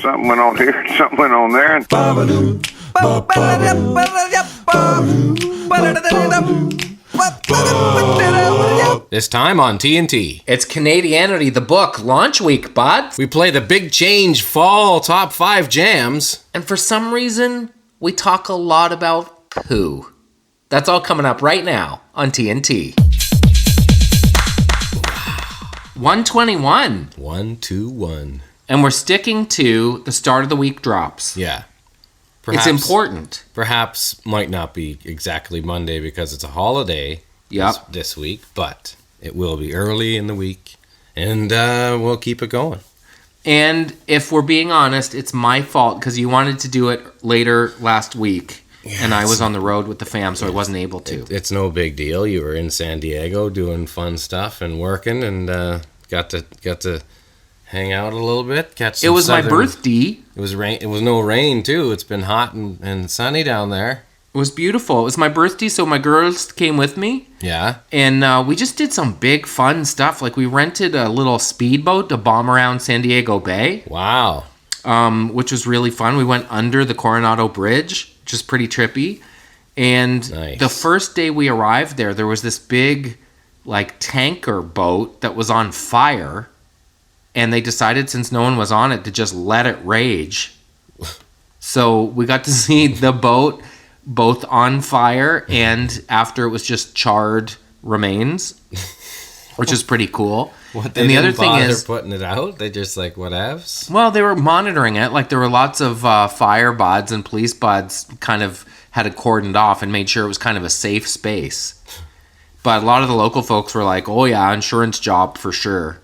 something went on here, something went on there. This time on TNT. It's Canadianity, the book, launch week, bud. We play the Big Change Fall Top 5 Jams. And for some reason, we talk a lot about poo. That's all coming up right now on TNT. 121. 121. And we're sticking to the start of the week drops. Yeah. It's important. Perhaps might not be exactly Monday because it's a holiday this week, but it will be early in the week, and we'll keep it going. And if we're being honest, it's my fault because you wanted to do it later last week, and I was on the road with the fam, so I wasn't able to. It's no big deal. You were in San Diego doing fun stuff and working, and got to hang out a little bit. Catch some It was my birthday. It was rain. It was no rain too. It's been hot and sunny down there. It was beautiful. It was my birthday, so my girls came with me. Yeah. And we just did some big fun stuff. Like we rented a little speedboat to bomb around San Diego Bay. Wow. Which was really fun. We went under the Coronado Bridge, which is pretty trippy. And The first day we arrived there was this big like tanker boat that was on fire. And they decided, since no one was on it, to just let it rage. So we got to see the boat both on fire and after it was just charred remains, which is pretty cool. And the other thing is, putting it out. They just like whatevs. Well, they were monitoring it. Like there were lots of fire buds and police buds kind of had it cordoned off and made sure it was kind of a safe space. But a lot of the local folks were like, "Oh yeah, insurance job for sure."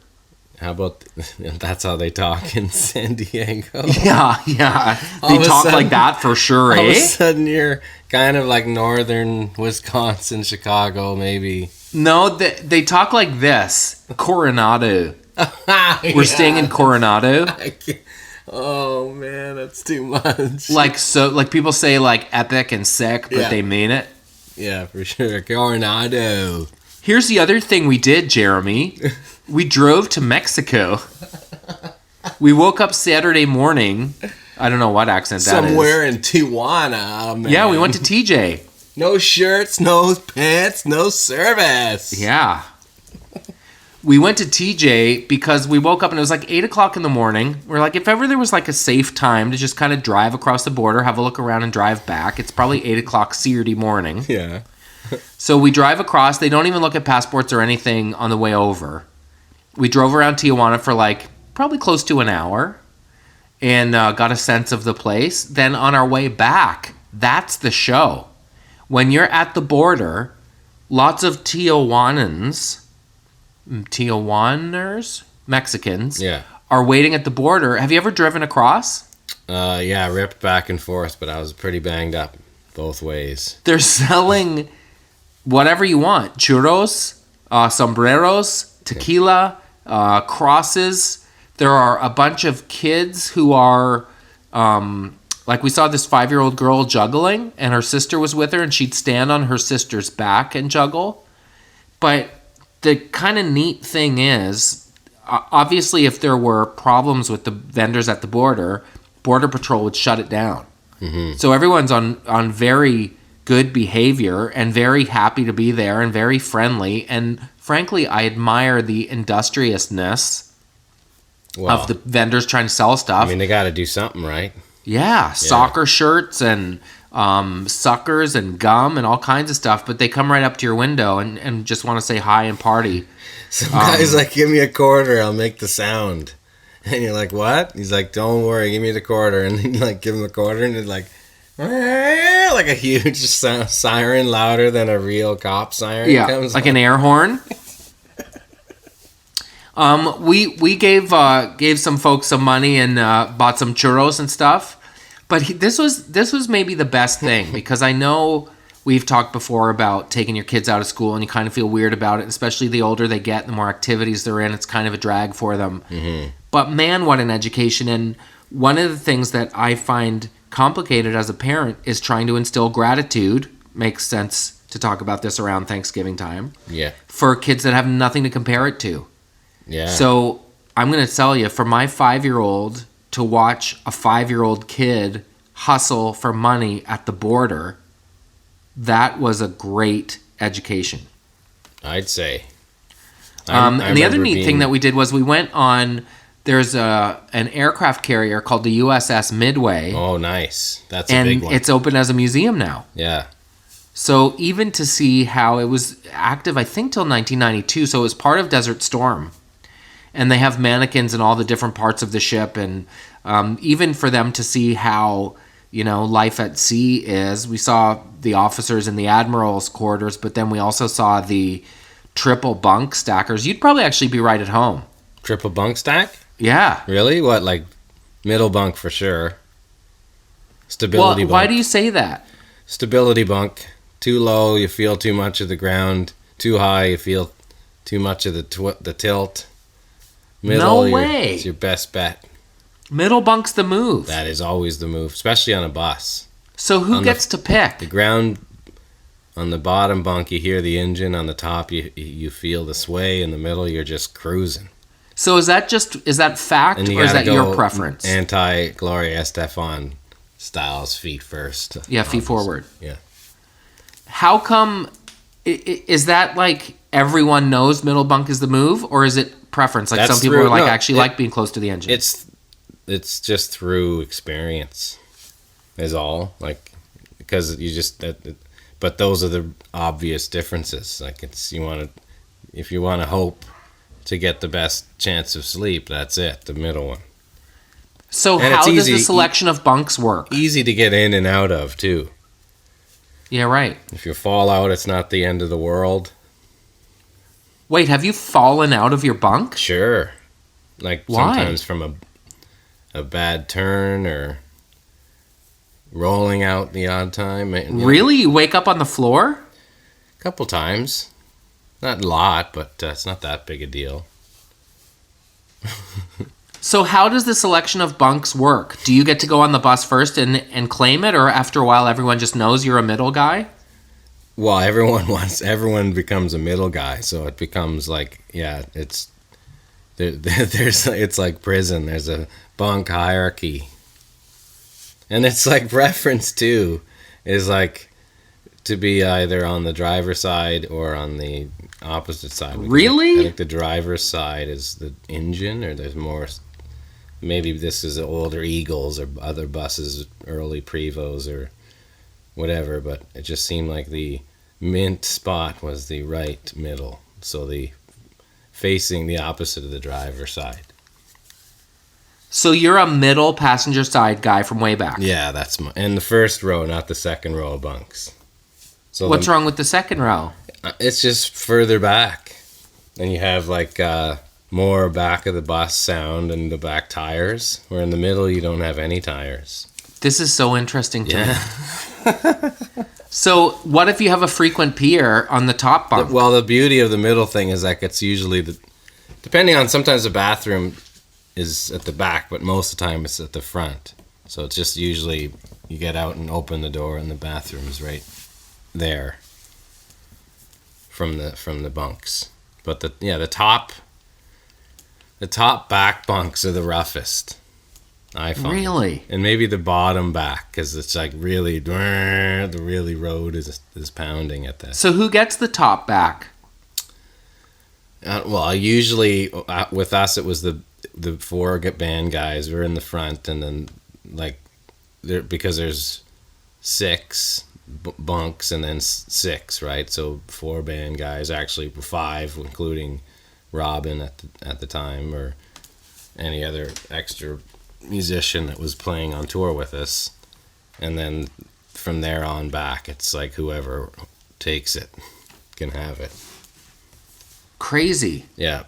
How about that's how they talk in San Diego? Yeah. They talk like that for sure, All of a sudden you're kind of like northern Wisconsin, Chicago, maybe. No, they talk like this. Coronado. We're staying in Coronado. Oh man, that's too much. Like people say like epic and sick, but they mean it. Yeah, for sure. Coronado. Here's the other thing we did, Jeremy. We drove to Mexico. We woke up Saturday morning. I don't know what accent that is. Somewhere in Tijuana, man. Yeah, we went to TJ. No shirts, no pants, no service. Yeah. We went to TJ because we woke up and it was like 8 o'clock in the morning. We're like, if ever there was like a safe time to just kind of drive across the border, have a look around and drive back, it's probably 8 o'clock Saturday morning. Yeah. So we drive across. They don't even look at passports or anything on the way over. We drove around Tijuana for like probably close to an hour and got a sense of the place. Then on our way back, that's the show. When you're at the border, lots of Tijuaners, Mexicans, are waiting at the border. Have you ever driven across? Yeah, ripped back and forth, but I was pretty banged up both ways. They're selling whatever you want. Churros, sombreros, tequila, crosses. There are a bunch of kids who are, like we saw this 5-year-old girl juggling and her sister was with her and she'd stand on her sister's back and juggle. But the kind of neat thing is, obviously if there were problems with the vendors at the border, Border Patrol would shut it down. Mm-hmm. So everyone's on very good behavior and very happy to be there and very friendly. And frankly, I admire the industriousness of the vendors trying to sell stuff. I mean, they got to do something, right? Yeah, soccer shirts and suckers and gum and all kinds of stuff. But they come right up to your window and just want to say hi and party. Some guy's like, give me a quarter, I'll make the sound. And you're like, what? He's like, don't worry, give me the quarter. And then you like give him a quarter and it's like a huge siren louder than a real cop siren. Yeah, comes like an air horn. We gave some folks some money and bought some churros and stuff. But this was maybe the best thing because I know we've talked before about taking your kids out of school and you kind of feel weird about it, especially the older they get, the more activities they're in. It's kind of a drag for them. Mm-hmm. But man, what an education. And one of the things that I find complicated as a parent is trying to instill gratitude. Makes sense to talk about this around Thanksgiving time. Yeah. For kids that have nothing to compare it to. Yeah. So I'm going to tell you, for my 5-year-old to watch a 5-year-old kid hustle for money at the border, that was a great education. I'd say. And the other neat thing that we did was we went on, there's an aircraft carrier called the USS Midway. Oh, nice. That's a big one. And it's open as a museum now. Yeah. So even to see how it was active, I think, till 1992. So it was part of Desert Storm. And they have mannequins in all the different parts of the ship. And even for them to see how, life at sea is, we saw the officers in the admiral's quarters, but then we also saw the triple bunk stackers. You'd probably actually be right at home. Triple bunk stack? Yeah. Really? What, like middle bunk for sure? Stability bunk. Why do you say that? Stability bunk. Too low, you feel too much of the ground. Too high, you feel too much of the tilt. Middle, no way. It's your best bet. Middle bunk's the move. That is always the move, especially on a bus. So who gets to pick? The ground, on the bottom bunk, you hear the engine. On the top, you feel the sway. In the middle, you're just cruising. So is that fact, or is that your preference? Anti-Gloria Estefan styles, feet first. Yeah, feet forward. Yeah. How come, is that like everyone knows middle bunk is the move, or is it preference? Like some people like being close to the engine. It's just through experience is all. Like, because you just, but those are the obvious differences. Like if you want to hope to get the best chance of sleep, that's it, the middle one. So and how does the selection of bunks work? Easy to get in and out of, too. Yeah, right. If you fall out, it's not the end of the world. Wait, have you fallen out of your bunk? Sure. Like why? Sometimes from a bad turn or rolling out the odd time. Really? You wake up on the floor? A couple times. Not a lot, but it's not that big a deal. So how does the selection of bunks work? Do you get to go on the bus first and claim it, or after a while everyone just knows you're a middle guy? Well, everyone becomes a middle guy, so it becomes like, it's like prison. There's a bunk hierarchy. And it's like preference too, is like to be either on the driver's side or on the opposite side. Really? I think the driver's side is the engine, or there's more. Maybe this is the older Eagles or other buses, early Prevos or whatever, but it just seemed like the mint spot was the right middle. So facing the opposite of the driver's side. So you're a middle passenger side guy from way back. Yeah, and the first row, not the second row of bunks. So what's wrong with the second row? It's just further back. And you have like more back of the bus sound and the back tires, where in the middle you don't have any tires. This is so interesting to me. So what if you have a frequent peer on the top bunk? Well, the beauty of the middle thing is like it's usually depending on, sometimes the bathroom is at the back, but most of the time it's at the front. So it's just usually you get out and open the door and the bathroom is right there from the bunks. But the top back bunks are the roughest, I find. Really? And maybe the bottom back, because it's like really, the really road is pounding at that. So who gets the top back? Well, usually with us it was the four band guys were in the front, and then like because there's 6 bunks and then 6, right? So 4 band guys, actually 5, including Robin at the time, or any other extra musician that was playing on tour with us. And then from there on back, it's like whoever takes it can have it. Crazy. Yeah.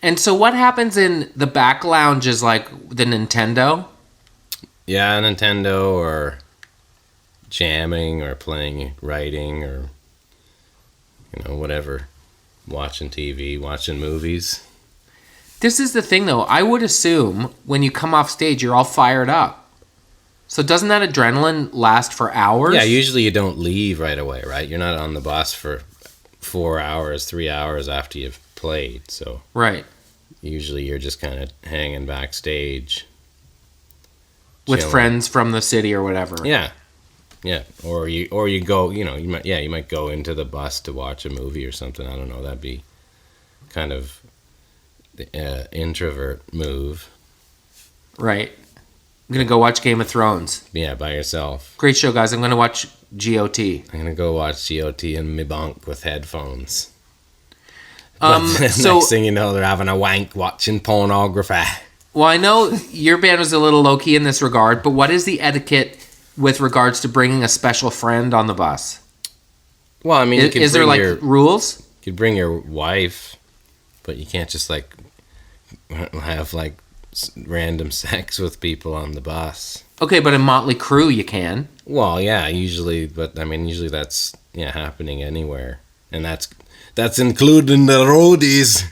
And so what happens in the back lounge is like the Nintendo? Yeah, Nintendo, or jamming, or playing, writing, or whatever. Watching TV, watching movies. This is the thing, though. I would assume when you come off stage, you're all fired up. So doesn't that adrenaline last for hours? Yeah, usually you don't leave right away, right? You're not on the bus for 4 hours, 3 hours after you've played. So right. Usually you're just kind of hanging backstage with chilling. friends from the city or whatever. Yeah. Yeah, or you go, you might go into the bus to watch a movie or something. I don't know. That'd be kind of the introvert move. Right. I'm going to go watch Game of Thrones. Yeah, by yourself. Great show, guys. I'm going to watch GOT. I'm gonna go watch GOT in my bunk with headphones. So Next thing you know, they're having a wank watching pornography. Well, I know your band was a little low-key in this regard, but what is the etiquette with regards to bringing a special friend on the bus? Well, I mean, Is there like rules? You could bring your wife, but you can't just like have like random sex with people on the bus. Okay, but in Motley Crue you can. Well, yeah, usually that's happening anywhere, and that's including the roadies.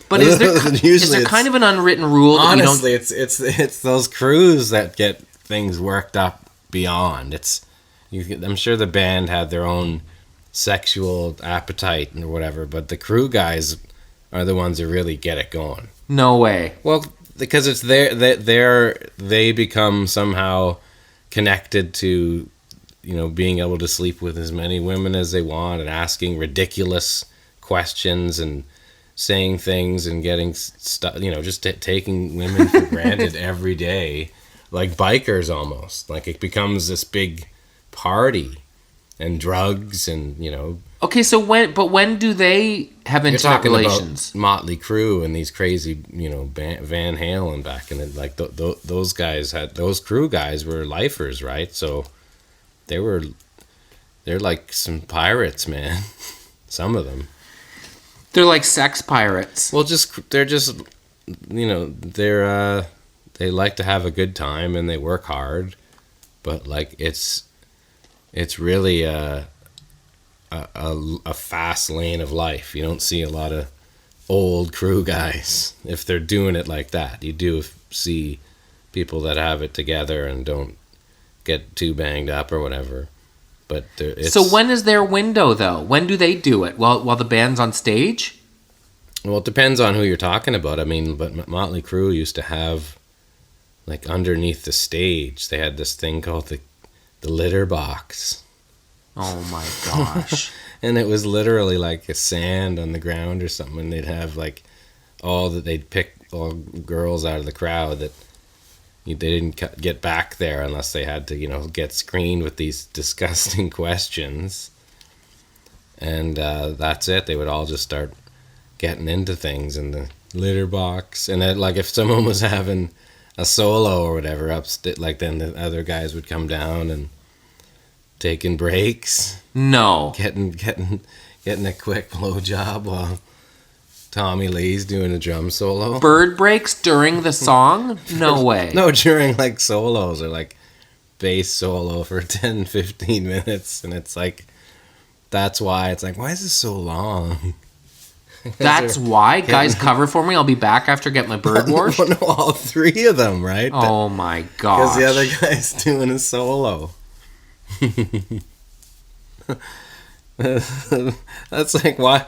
But is there kind of an unwritten rule? Honestly, it's those crews that get things worked up beyond. I'm sure the band had their own sexual appetite or whatever, but the crew guys are the ones that really get it going. No way. Well, because it's they become somehow connected to, being able to sleep with as many women as they want and asking ridiculous questions and saying things and getting stuff, just taking women for granted every day. Like bikers almost. Like it becomes this big party and drugs and, Okay, so when do they have interpolations? Motley Crue and these crazy, Van Halen back in the, like those guys those crew guys were lifers, right? So they're like some pirates, man. Some of them. They're like sex pirates. Well, they like to have a good time and they work hard, but like it's really a fast lane of life. You don't see a lot of old crew guys if they're doing it like that. You do see people that have it together and don't get too banged up or whatever. But so when is their window though? When do they do it? While the band's on stage? Well, it depends on who you're talking about. I mean, but Motley Crue used to have, like, underneath the stage, they had this thing called the litter box. Oh my gosh. And it was literally like a sand on the ground or something. And they'd have like they'd pick all girls out of the crowd that they didn't get back there unless they had to, get screened with these disgusting questions. And that's it. They would all just start getting into things in the litter box. And then, like, if someone was having a solo or whatever then the other guys would come down and taking breaks. No. Getting a quick blowjob while Tommy Lee's doing a drum solo. Bird breaks during the song? No way. No, during like solos or like bass solo for 10, 15 minutes. And it's like, that's why it's like, why is this so long? That's why? Guys, cover for me. I'll be back after I get my bird washed. No, all three of them, right? Oh my gosh. Because the other guy's doing a solo. That's like, why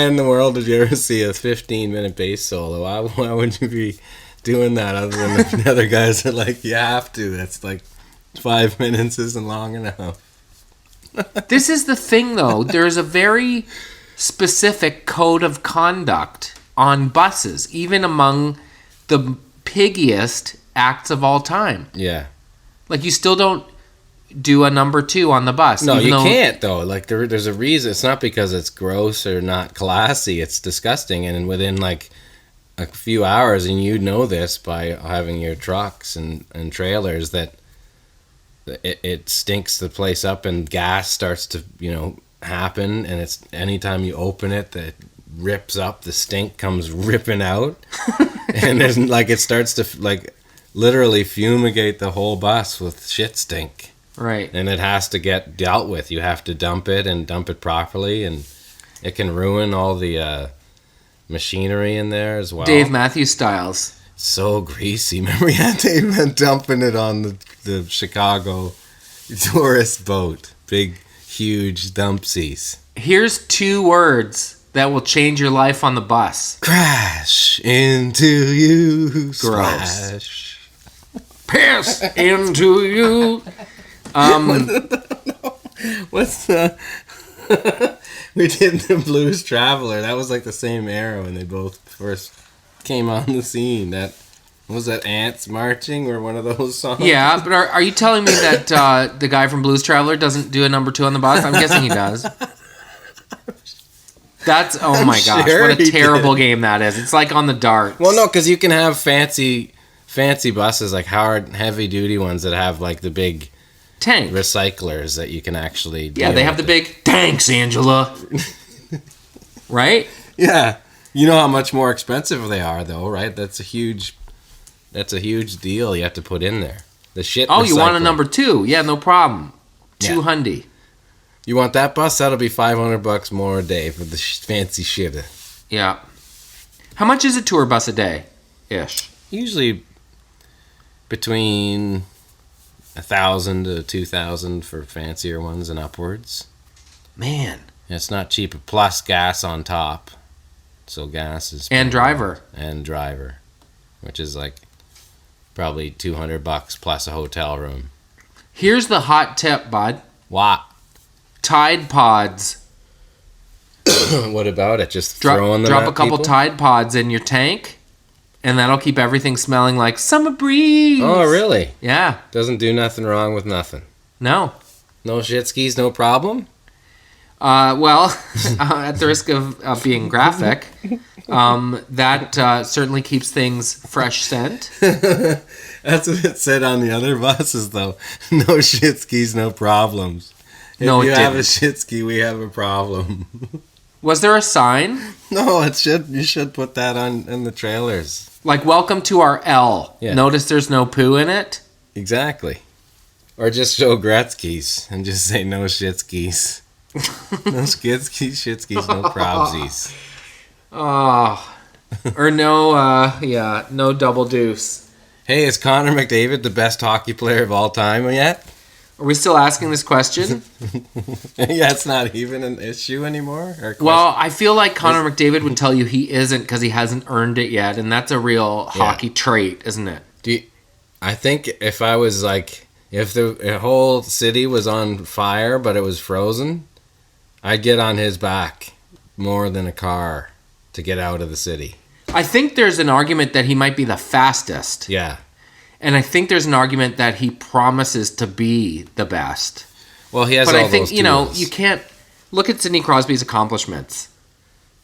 in the world did you ever see a 15-minute bass solo? Why would you be doing that other than the other guys are like, you have to. That's like 5 minutes isn't long enough. This is the thing, though. There's a very specific code of conduct on buses, even among the piggiest acts of all time. Yeah. Like, you still don't do a number 2 on the bus. No, you can't, though. Like, there's a reason. It's not because it's gross or not classy. It's disgusting. And within, like, a few hours, and you know this by having your trucks and trailers, that it stinks the place up and gas starts to, happen. And it's anytime you open it, that rips up, the stink comes ripping out. And there's, like, it starts to, like, literally fumigate the whole bus with shit stink. Right. And it has to get dealt with. You have to dump it properly, and it can ruin all the machinery in there as well. Dave Matthews Styles. So greasy. Remember, Dave dumping it on the Chicago tourist boat. Big, huge dumpsies. Here's 2 words that will change your life on the bus. Crash into you. Gross. Splash. piss into you. What's the... We did the Blues Traveler. That was like the same era when they both first came on the scene. That was that Ants Marching or one of those songs? Yeah, but are you telling me that the guy from Blues Traveler doesn't do a number 2 on the bus? I'm guessing he does. That's, oh my gosh, sure what a terrible game that is. It's like on the darts. Well, no, because you can have fancy buses, like heavy duty ones that have like the big tank recyclers that you can actually Yeah, they have the big thanks, Angela. Right? Yeah. You know how much more expensive they are though, right? That's a huge deal you have to put in there. The shit. Oh, you want a recycler. number 2? Yeah, no problem. Yeah. 200. You want that bus? That'll be $500 more a day for the fancy shit. Yeah. How much is a tour bus a day? Ish. Usually between 1,000 to 2,000 for fancier ones and upwards. Man. It's not cheap. Plus gas on top. So gas is And driver. And driver, which is like probably $200 plus a hotel room. Here's the hot tip, bud. What? Tide Pods. What about it? Just throwing them Drop at a couple people? Tide Pods in your tank, and that'll keep everything smelling like summer breeze. Oh, really? Yeah. Doesn't do nothing wrong with nothing. No. No shit skis, no problem? Well, at the risk of being graphic, that certainly keeps things fresh scent. That's what it said on the other buses, though. No shit skis, no problems. If No, it you have a didn't. shit ski, we have a problem. Was there a sign? No, you should put that on in the trailers. Like, welcome to our L. Yeah. Notice there's no poo in it? Exactly. Or just show Gretzky's and just say no shit skis. No skid skis, shit skis, no probsies. Oh. Or no double deuce. Hey, is Connor McDavid the best hockey player of all time yet? Are we still asking this question? Yeah, it's not even an issue anymore? Or Well, I feel like Connor McDavid would tell you he isn't because he hasn't earned it yet, and that's a real hockey trait, isn't it? I think if I was like, if the whole city was on fire but it was frozen, I'd get on his back more than a car to get out of the city. I think there's an argument that he might be the fastest. Yeah. And I think there's an argument that he promises to be the best. Well, he has But all I think, those you know, tools. you can't look at Sidney Crosby's accomplishments.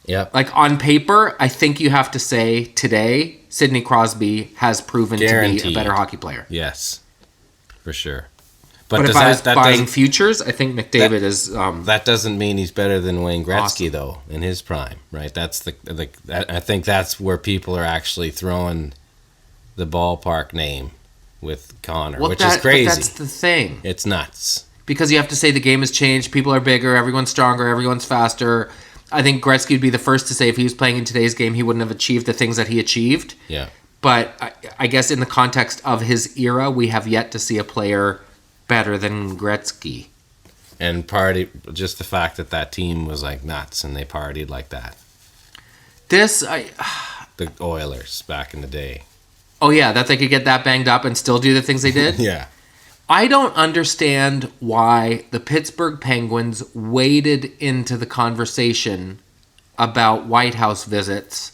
Yep. Like, on paper, I think you have to say today, Sidney Crosby has proven to be Guaranteed. a better hockey player. Yes. For sure. But if I was buying futures, I think McDavid is... that doesn't mean he's better than Wayne Gretzky, Awesome. though, in his prime, right? That's I think that's where people are actually throwing the ballpark name with Connor, which is crazy. But that's the thing. It's nuts. Because you have to say the game has changed, people are bigger, everyone's stronger, everyone's faster. I think Gretzky would be the first to say if he was playing in today's game, he wouldn't have achieved the things that he achieved. Yeah. But I guess in the context of his era, we have yet to see a player better than Gretzky. And just the fact that team was like nuts and they partied like that. The Oilers back in the day. Oh yeah, that they could get that banged up and still do the things they did? Yeah. I don't understand why the Pittsburgh Penguins waded into the conversation about White House visits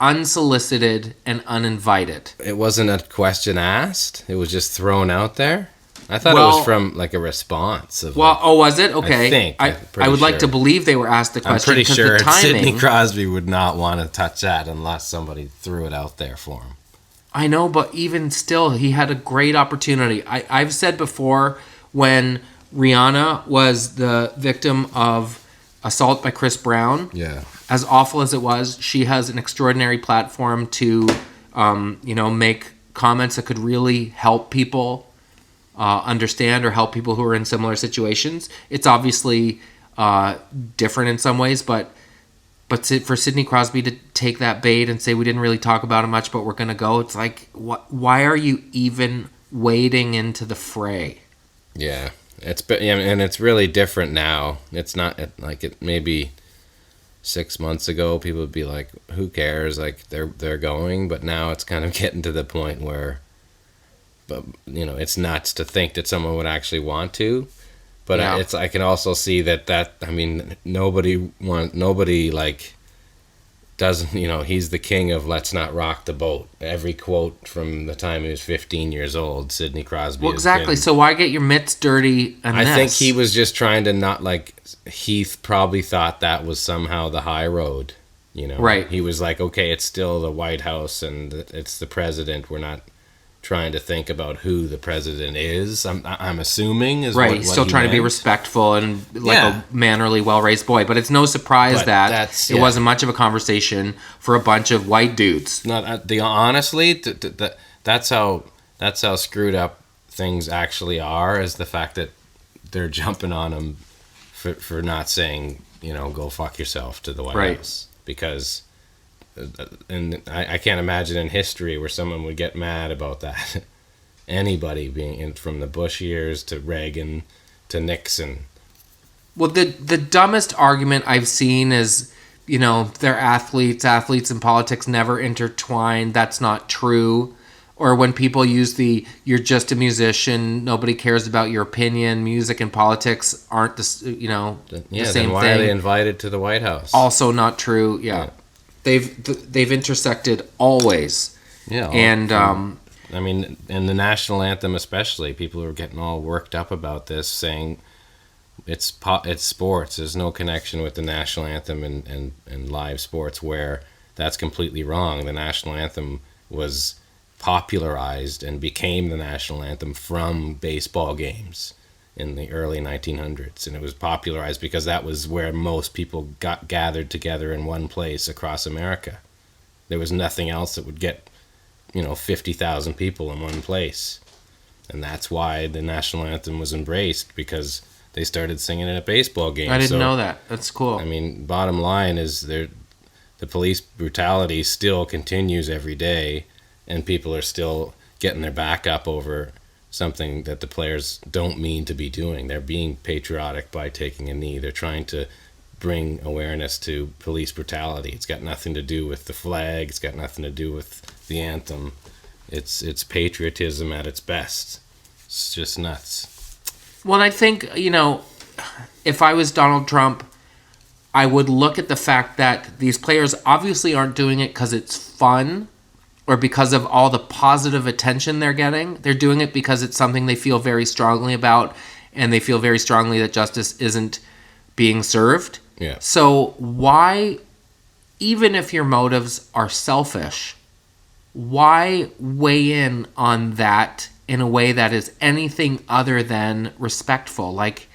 unsolicited and uninvited. It wasn't a question asked. It was just thrown out there. I thought it Well- was from like a response of. Well, oh, was it? Okay. I'm pretty I would like to sure. believe they were asked the I'm question pretty because sure the timing. Sidney Crosby would not want to touch that unless somebody threw it out there for him. I know, but even still, he had a great opportunity. I've said before, when Rihanna was the victim of assault by Chris Brown, Yeah. as awful as it was, she has an extraordinary platform to, make comments that could really help people understand or help people who are in similar situations. It's obviously different in some ways, but for Sidney Crosby to take that bait and say we didn't really talk about it much, but we're going to go, it's like, why are you even wading into the fray? Yeah. And it's really different now. It's not like it maybe 6 months ago people would be like, who cares? Like they're going, but now it's kind of getting to the point where but it's nuts to think that someone would actually want to. But Yeah. I can also see that I mean, nobody like doesn't, he's the king of let's not rock the boat. Every quote from the time he was 15 years old, Sidney Crosby. Well, exactly. So why get your mitts dirty and I this? think he was just trying to not, like, he probably thought that was somehow the high road, Right. He was like, okay, it's still the White House and it's the president. We're not trying to think about who the president is. I'm assuming is right. what He's still he trying to be meant. respectful and like Yeah. a mannerly, well-raised boy. But it's no surprise But that it yeah. wasn't much of a conversation for a bunch of white dudes. Not honestly, that's how screwed up things actually are. Is the fact that they're jumping on him for not saying, go fuck yourself to the White Right. House, because and I can't imagine in history where someone would get mad about that. Anybody being from the Bush years to Reagan to Nixon. Well, the dumbest argument I've seen is, they're athletes. Athletes and politics never intertwine. That's not true. Or when people use you're just a musician, nobody cares about your opinion. Music and politics aren't the same Then why thing. are they invited to the White House? Also not true. Yeah. They've intersected always. Yeah. And I mean, in the national anthem especially, people are getting all worked up about this, saying it's sports. There's no connection with the national anthem and live sports, where that's completely wrong. The national anthem was popularized and became the national anthem from baseball games in the early 1900s, and it was popularized because that was where most people got gathered together in one place across America. There was nothing else that would get 50,000 people in one place, and that's why the national anthem was embraced, because they started singing it at baseball games. I didn't know that. That's cool. I mean, bottom line is the police brutality still continues every day, and people are still getting their back up over something that the players don't mean to be doing. They're being patriotic by taking a knee. They're trying to bring awareness to police brutality. It's got nothing to do with the flag. It's got nothing to do with the anthem. It's patriotism at its best. It's just nuts. Well, I think, if I was Donald Trump, I would look at the fact that these players obviously aren't doing it because it's fun or because of all the positive attention they're getting. They're doing it because it's something they feel very strongly about, and they feel very strongly that justice isn't being served. Yeah. So why, even if your motives are selfish, why weigh in on that in a way that is anything other than respectful? Like,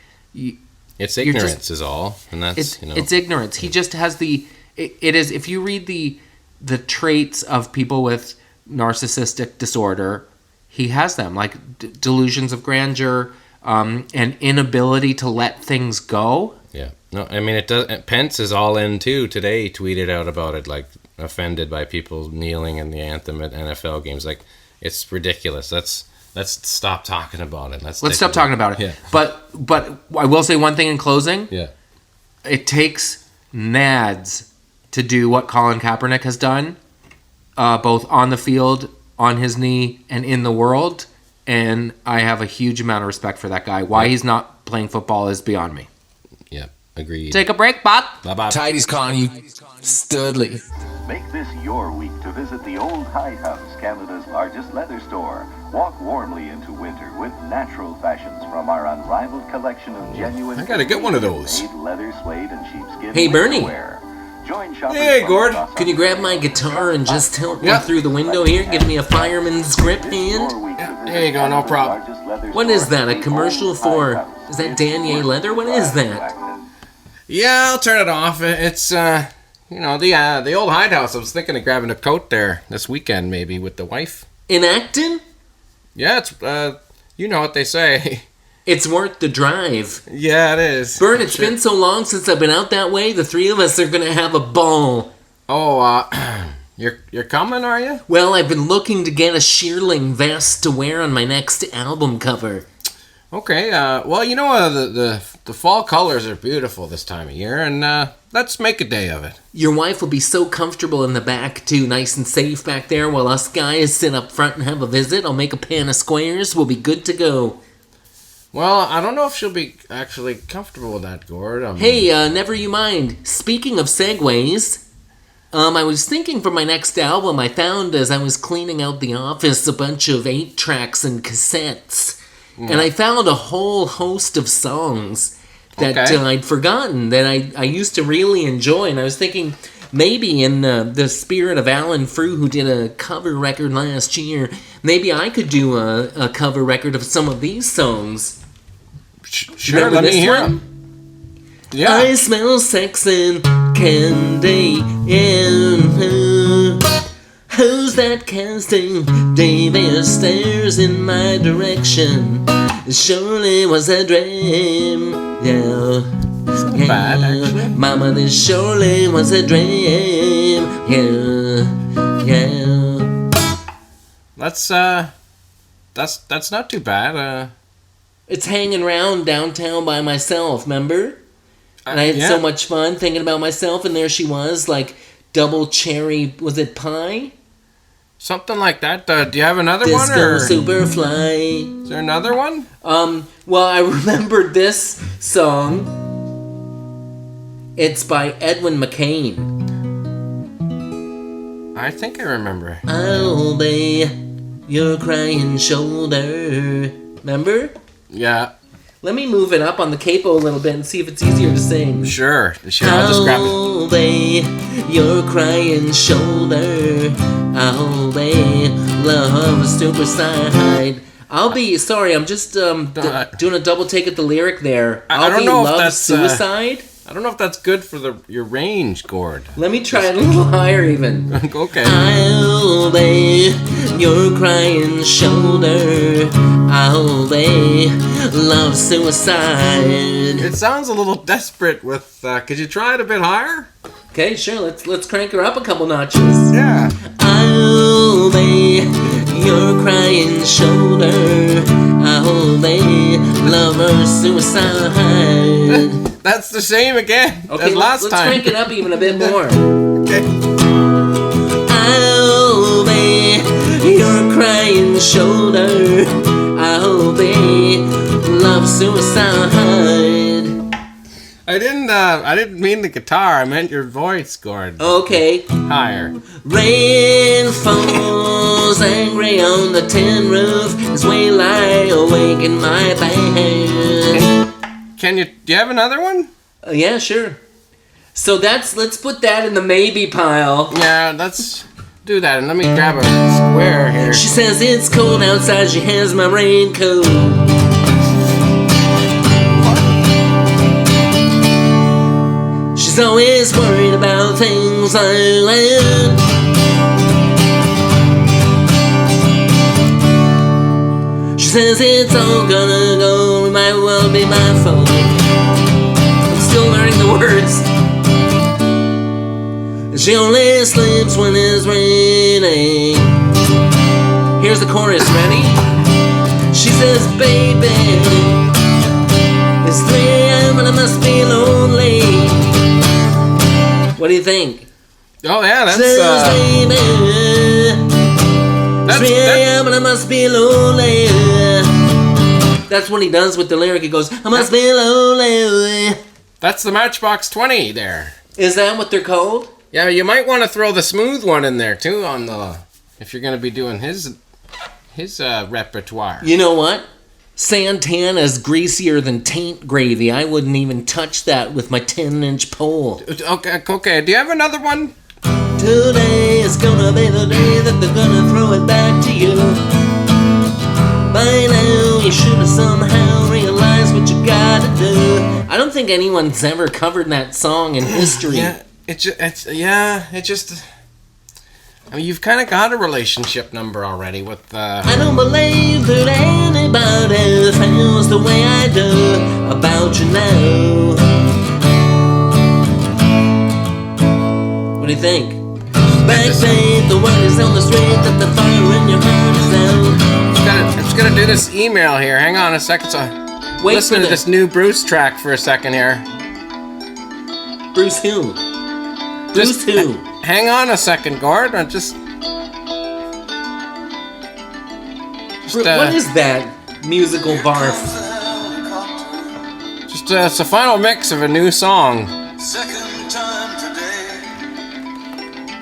It's ignorance is all, and that's it's ignorance. He just has it is, if you read the traits of people with narcissistic disorder, he has them, like delusions of grandeur, and inability to let things go. Yeah. No, I mean, it does. Pence is all in too. Today he tweeted out about it, like offended by people kneeling in the anthem at NFL games. Like, it's ridiculous. Let's stop talking about it. Let's stop talking about it. Yeah. But I will say one thing in closing. Yeah. It takes nads to do what Colin Kaepernick has done, both on the field, on his knee, and in the world. And I have a huge amount of respect for that guy. Why he's not playing football is beyond me. Yeah. Agreed. Take a break, Bob. Bye-bye. Tidy's calling you Studley. Make this your week to visit the Old Hide House, Canada's largest leather store. Walk warmly into winter with natural fashions from our unrivaled collection of genuine. I gotta get one of those. made leather, suede, and sheepskin. Hey, Bernie. wear. Join shoppers Hey, from Gord. across Can you grab my guitar and just help me Yeah. through the window here? Give me a fireman's grip hand? your week to Yeah, visit there you go, no Canada's problem. largest leather What store, is that, a the commercial Old for- Hide House. is that It's Danier worth leather? What is that? practice. Yeah, I'll turn it off. It's the old hidehouse. I was thinking of grabbing a coat there this weekend, maybe with the wife. In Acton? Yeah, it's you know what they say. It's worth the drive. Yeah, it is. Bert, it's been so long since I've been out that way. The three of us are going to have a ball. Oh, you're coming, are you? Well, I've been looking to get a shearling vest to wear on my next album cover. Okay, well, you know, the fall colors are beautiful this time of year, and let's make a day of it. Your wife will be so comfortable in the back, too, nice and safe back there, while us guys sit up front and have a visit. I'll make a pan of squares. We'll be good to go. Well, I don't know if she'll be actually comfortable with that, Gord. Hey, never you mind. Speaking of segues, I was thinking for my next album, I found as I was cleaning out the office a bunch of 8-tracks and cassettes. And I found a whole host of songs that I'd forgotten that I used to really enjoy. And I was thinking maybe in the spirit of Alan Frew, who did a cover record last year, maybe I could do a cover record of some of these songs. Sure, Remember let me this hear one? them. Yeah. I smell sex and candy in her. Who's that casting? David stares in my direction. It surely was a dream. Yeah. It's not bad, actually. Mama, this surely was a dream. Yeah. That's not too bad. It's hanging around downtown by myself, remember? And I had so much fun thinking about myself, and there she was, like double cherry, was it pie? Something like that. Do you have another one? Disco Superfly. Is there another one? Well, I remembered this song. It's by Edwin McCain. I think I remember. I'll be your crying shoulder. Remember? Yeah. Let me move it up on the capo a little bit and see if it's easier to sing. Sure. I'll just grab it. I'll be your crying shoulder. I'll be love suicide. I'll be sorry. I'm just doing a double take at the lyric there. I don't know if love that's suicide. I don't know if that's good for your range, Gord. Let me try it a little higher, even. Okay. I'll be your crying shoulder. I'll be love suicide. It sounds a little desperate. With could you try it a bit higher? Okay, sure. Let's crank her up a couple notches. Yeah. I'll be your crying shoulder. I'll be lover suicide. That's the same again as last let's time. crank it up even a bit more. Okay. I'll be your crying shoulder. I'll be love suicide. I didn't mean the guitar. I meant your voice, Gord. Okay. Higher. Rain falls angry on the tin roof as we lie awake in my bed. Do you have another one? Yeah, sure. So let's put that in the maybe pile. Yeah, let's do that. And let me grab a square here. She says it's cold outside, she has my raincoat. She's always worried about things like that. She says it's all gonna go, it might well be my fault. I'm still learning the words. She only sleeps when it's raining. Here's the chorus, ready? She says, baby, it's 3 a.m. and I must be lonely. What do you think? Oh yeah, that's Says, baby, it's 3 a.m. and I must be lonely. That's what he does with the lyric. He goes, I must be lonely. That's the Matchbox 20 there. Is that what they're called? Yeah, you might want to throw the smooth one in there too if you're going to be doing his repertoire. You know what? Santana's greasier than taint gravy. I wouldn't even touch that with my 10-inch pole. Okay. Do you have another one? Today is gonna be the day that they're gonna throw it back to you. By now, you should have somehow realized what you gotta do. I don't think anyone's ever covered that song in history. I mean, you've kind of got a relationship number already with. I don't believe that anybody feels the way I do about you now. What do you think? Backstage, the word is on the street that the fire in your heart is out. I'm just gonna do this email here. Hang on a second. So Wait listen for to this new Bruce track for a second here. Bruce who? Bruce Just who? hang on a second, Gord. I'm just What is that musical barf? Just it's a final mix of a new song.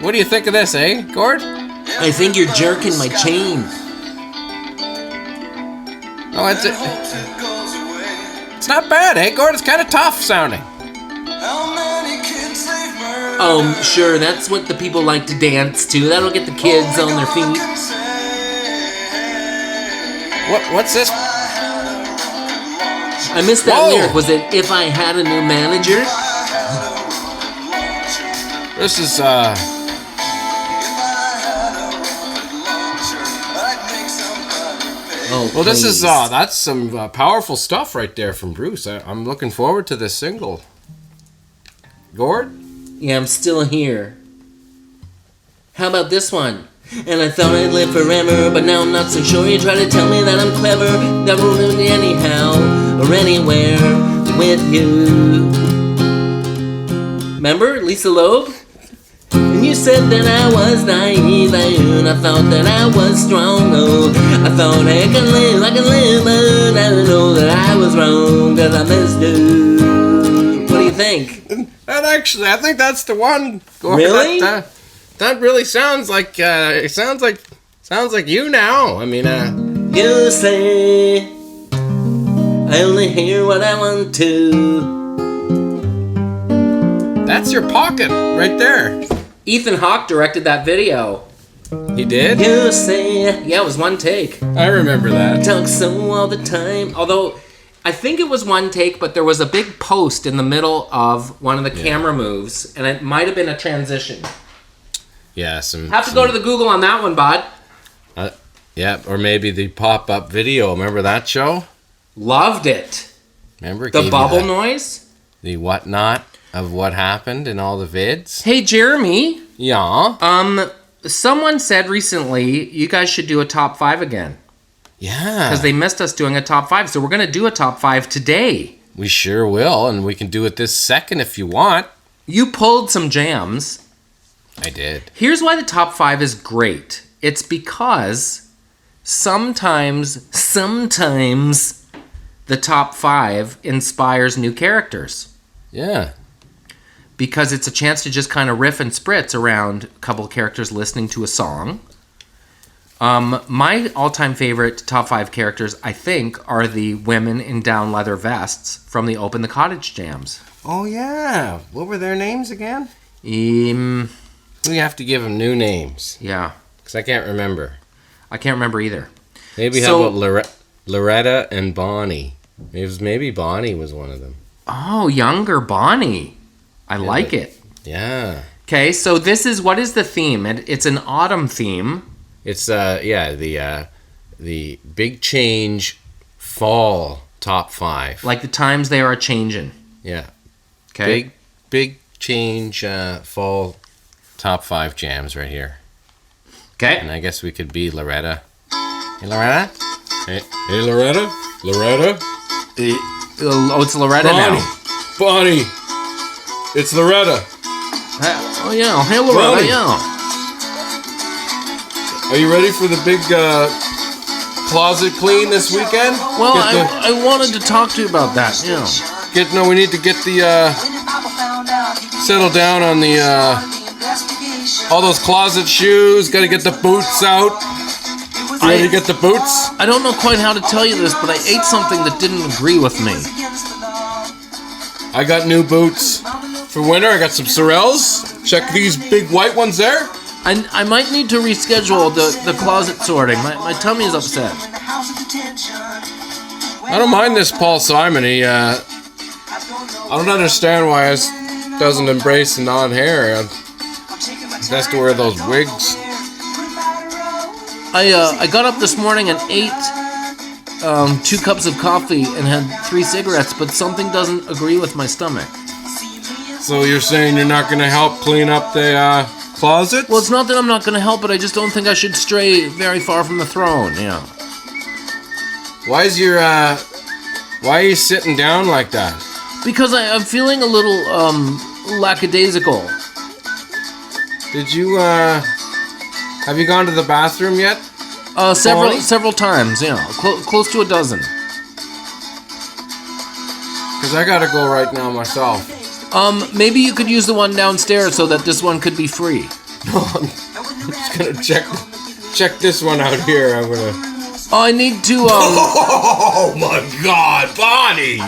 What do you think of this, eh, Gord? I think you're jerking my chain. Oh, it's not bad, eh, Gord? It's kind of tough sounding. Oh, sure, that's what the people like to dance to. That'll get the kids on their feet. What's this? I missed that Whoa. lyric. Was it "If I Had a New Manager"? This is Oh, well, this is please. that's some powerful stuff right there from Bruce. I'm looking forward to this single. Gord? Yeah, I'm still here. How about this one? And I thought I'd live forever, but now I'm not so sure. You try to tell me that I'm clever, that will ruin me anyhow or anywhere with you. Remember Lisa Loeb? And you said that I was naive, and I thought that I was strong. Oh, I thought I can live, but I know that I was wrong, cause I missed you. What do you think? And actually, I think that's the one. Gord. Really? That really sounds like it sounds like you now. I mean, You say I only hear what I want to. that's your pocket right there. Ethan Hawke directed that video. He did? You say, yeah, it was one take. I remember that. Talk so all the time. Although, I think it was one take, but there was a big post in the middle of one of the camera moves, and it might have been a transition. Yeah, Have to go to the Google on that one, bud. Yeah, or maybe the pop-up video. Remember that show? Loved it. Remember? It The gave you bubble that- noise. The whatnot of what happened in all the vids. Hey, Jeremy. Yeah. Someone said recently you guys should do a top 5 again. Yeah. Because they missed us doing a top 5. So we're going to do a top 5 today. We sure will, and we can do it this second if you want. You pulled some jams. I did. Here's why the top 5 is great. It's because sometimes the top 5 inspires new characters. Yeah. Because it's a chance to just kind of riff and spritz around a couple of characters listening to a song. My all-time favorite top 5 characters, I think, are the women in down leather vests from the Open the Cottage jams. Oh, yeah. What were their names again? We have to give them new names. Yeah. Because I can't remember. I can't remember either. Maybe how about Loretta and Bonnie? Maybe Bonnie was one of them. Oh, younger Bonnie. I like it. Yeah. Okay, so what is the theme? It's an autumn theme. It's the big change fall top 5. Like the times they are changing. Yeah. Okay. Big change fall top 5 jams right here. Okay. And I guess we could be Loretta. Hey, Loretta? Hey Loretta? Loretta? Oh, it's Loretta now. Bonnie! It's Loretta. Oh, yeah. Hey, Loretta, Bonnie. yeah. Are you ready for the big closet clean this weekend? Well, I wanted to talk to you about that, yeah. We need to get the, settle down on the, all those closet shoes. Gotta get the boots out. You ready to get the boots? I don't know quite how to tell you this, but I ate something that didn't agree with me. I got new boots for winter. I got some Sorels. Check these big white ones there. I might need to reschedule the closet sorting. My tummy is upset. I don't mind this Paul Simon. I don't understand why he doesn't embrace the non-hair. He has to wear those wigs. I got up this morning and ate 2 cups of coffee and had 3 cigarettes, but something doesn't agree with my stomach. So you're saying you're not going to help clean up the closet? Well, it's not that I'm not going to help, but I just don't think I should stray very far from the throne, yeah. Why are you sitting down like that? Because I'm feeling a little lackadaisical. Did you, have you gone to the bathroom yet? Several times, close to a dozen. Because I gotta go right now myself. Maybe you could use the one downstairs so that this one could be free. I'm just gonna check this one out here. I'm gonna... Oh, I need to, Oh my God, Bonnie!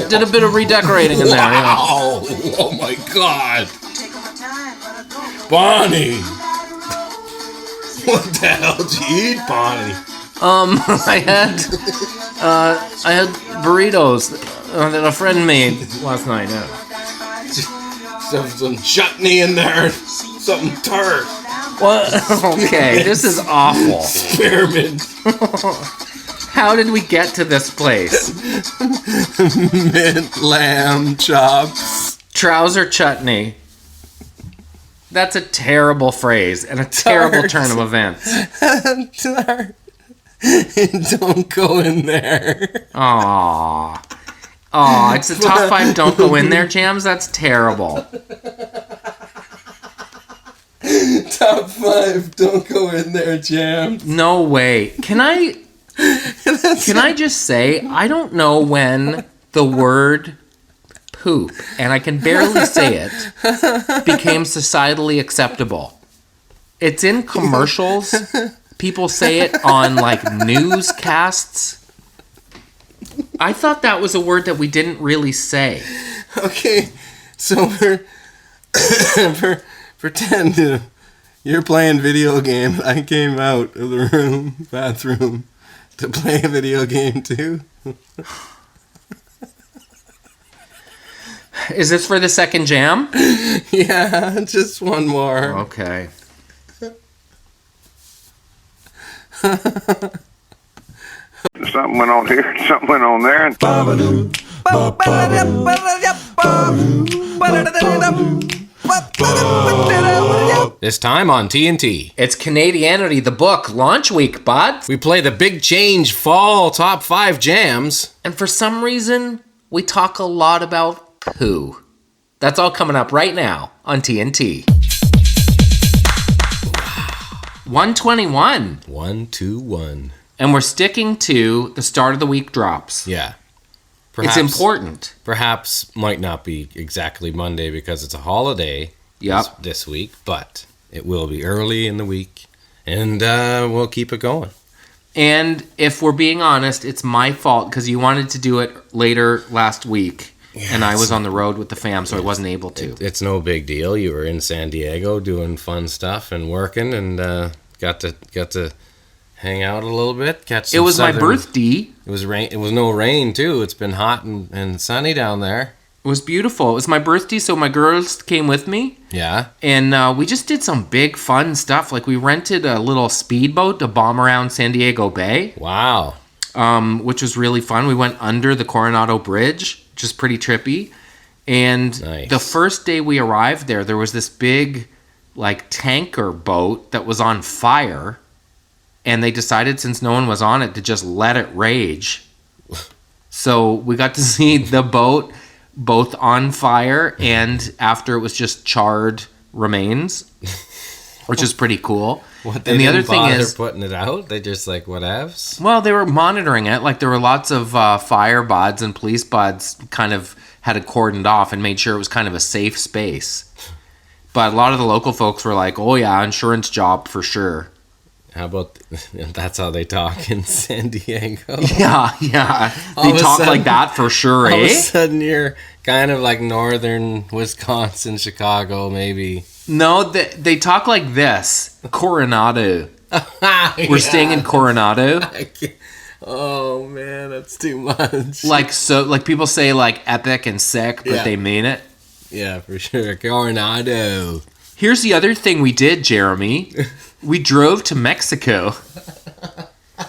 did a bit of redecorating in there, yeah. Wow! Oh my God! Bonnie! What the hell did you eat, Bonnie? I had burritos that a friend made last night, yeah. Some chutney in there, something tart. What? Okay, this is awful. Spearmint. How did we get to this place? Mint lamb chops. Trouser chutney. That's a terrible phrase and a terrible turn of events. Tart. Don't go in there. Aww. Aw, it's the top 5 don't go in there jams? That's terrible. Top 5 don't go in there jams. No way. Can I just say, I don't know when the word poop, and I can barely say it, became societally acceptable. It's in commercials. People say it on, like, newscasts. I thought that was a word that we didn't really say. Okay, so pretend you're playing video game. I came out of the bathroom, to play a video game too. Is this for the second jam? Yeah, just one more. Okay. Something went on here, something went on there. And This time on TNT. It's Canadianity, the book, launch week, bud. We play the Big Change Fall Top 5 Jams. And for some reason, we talk a lot about poo. That's all coming up right now on TNT. 121. 121. And we're sticking to the start of the week drops. Yeah. It's important. Perhaps might not be exactly Monday because it's a holiday this week, but it will be early in the week, and we'll keep it going. And if we're being honest, it's my fault because you wanted to do it later last week, and I was on the road with the fam, so I wasn't able to. It's no big deal. You were in San Diego doing fun stuff and working, and got to hang out a little bit. Catch some It was my southern... birthday. It was rain. It was no rain too. It's been hot and sunny down there. It was beautiful. It was my birthday, so my girls came with me. Yeah. And we just did some big fun stuff. Like we rented a little speedboat to bomb around San Diego Bay. Wow. Which was really fun. We went under the Coronado Bridge, which is pretty trippy. And Nice. The first day we arrived there was this big, like, tanker boat that was on fire. And they decided, since no one was on it, to just let it rage. So we got to see the boat both on fire and after it was just charred remains, which is pretty cool. What, and the other thing is, putting it out? They just like whatevs? well, they were monitoring it. Like there were lots of fire buds and police buds kind of had it cordoned off and made sure it was kind of a safe space. But a lot of the local folks were like, oh yeah, insurance job for sure. How about that's how they talk in San Diego? Yeah. They talk like that for sure, All of a eh? sudden you're kind of like northern Wisconsin, Chicago, maybe. No, they talk like this. Coronado. We're staying in Coronado. Oh man, that's too much. Like people say like epic and sick, but they mean it. Yeah, for sure. Coronado. Here's the other thing we did, Jeremy. We drove to Mexico.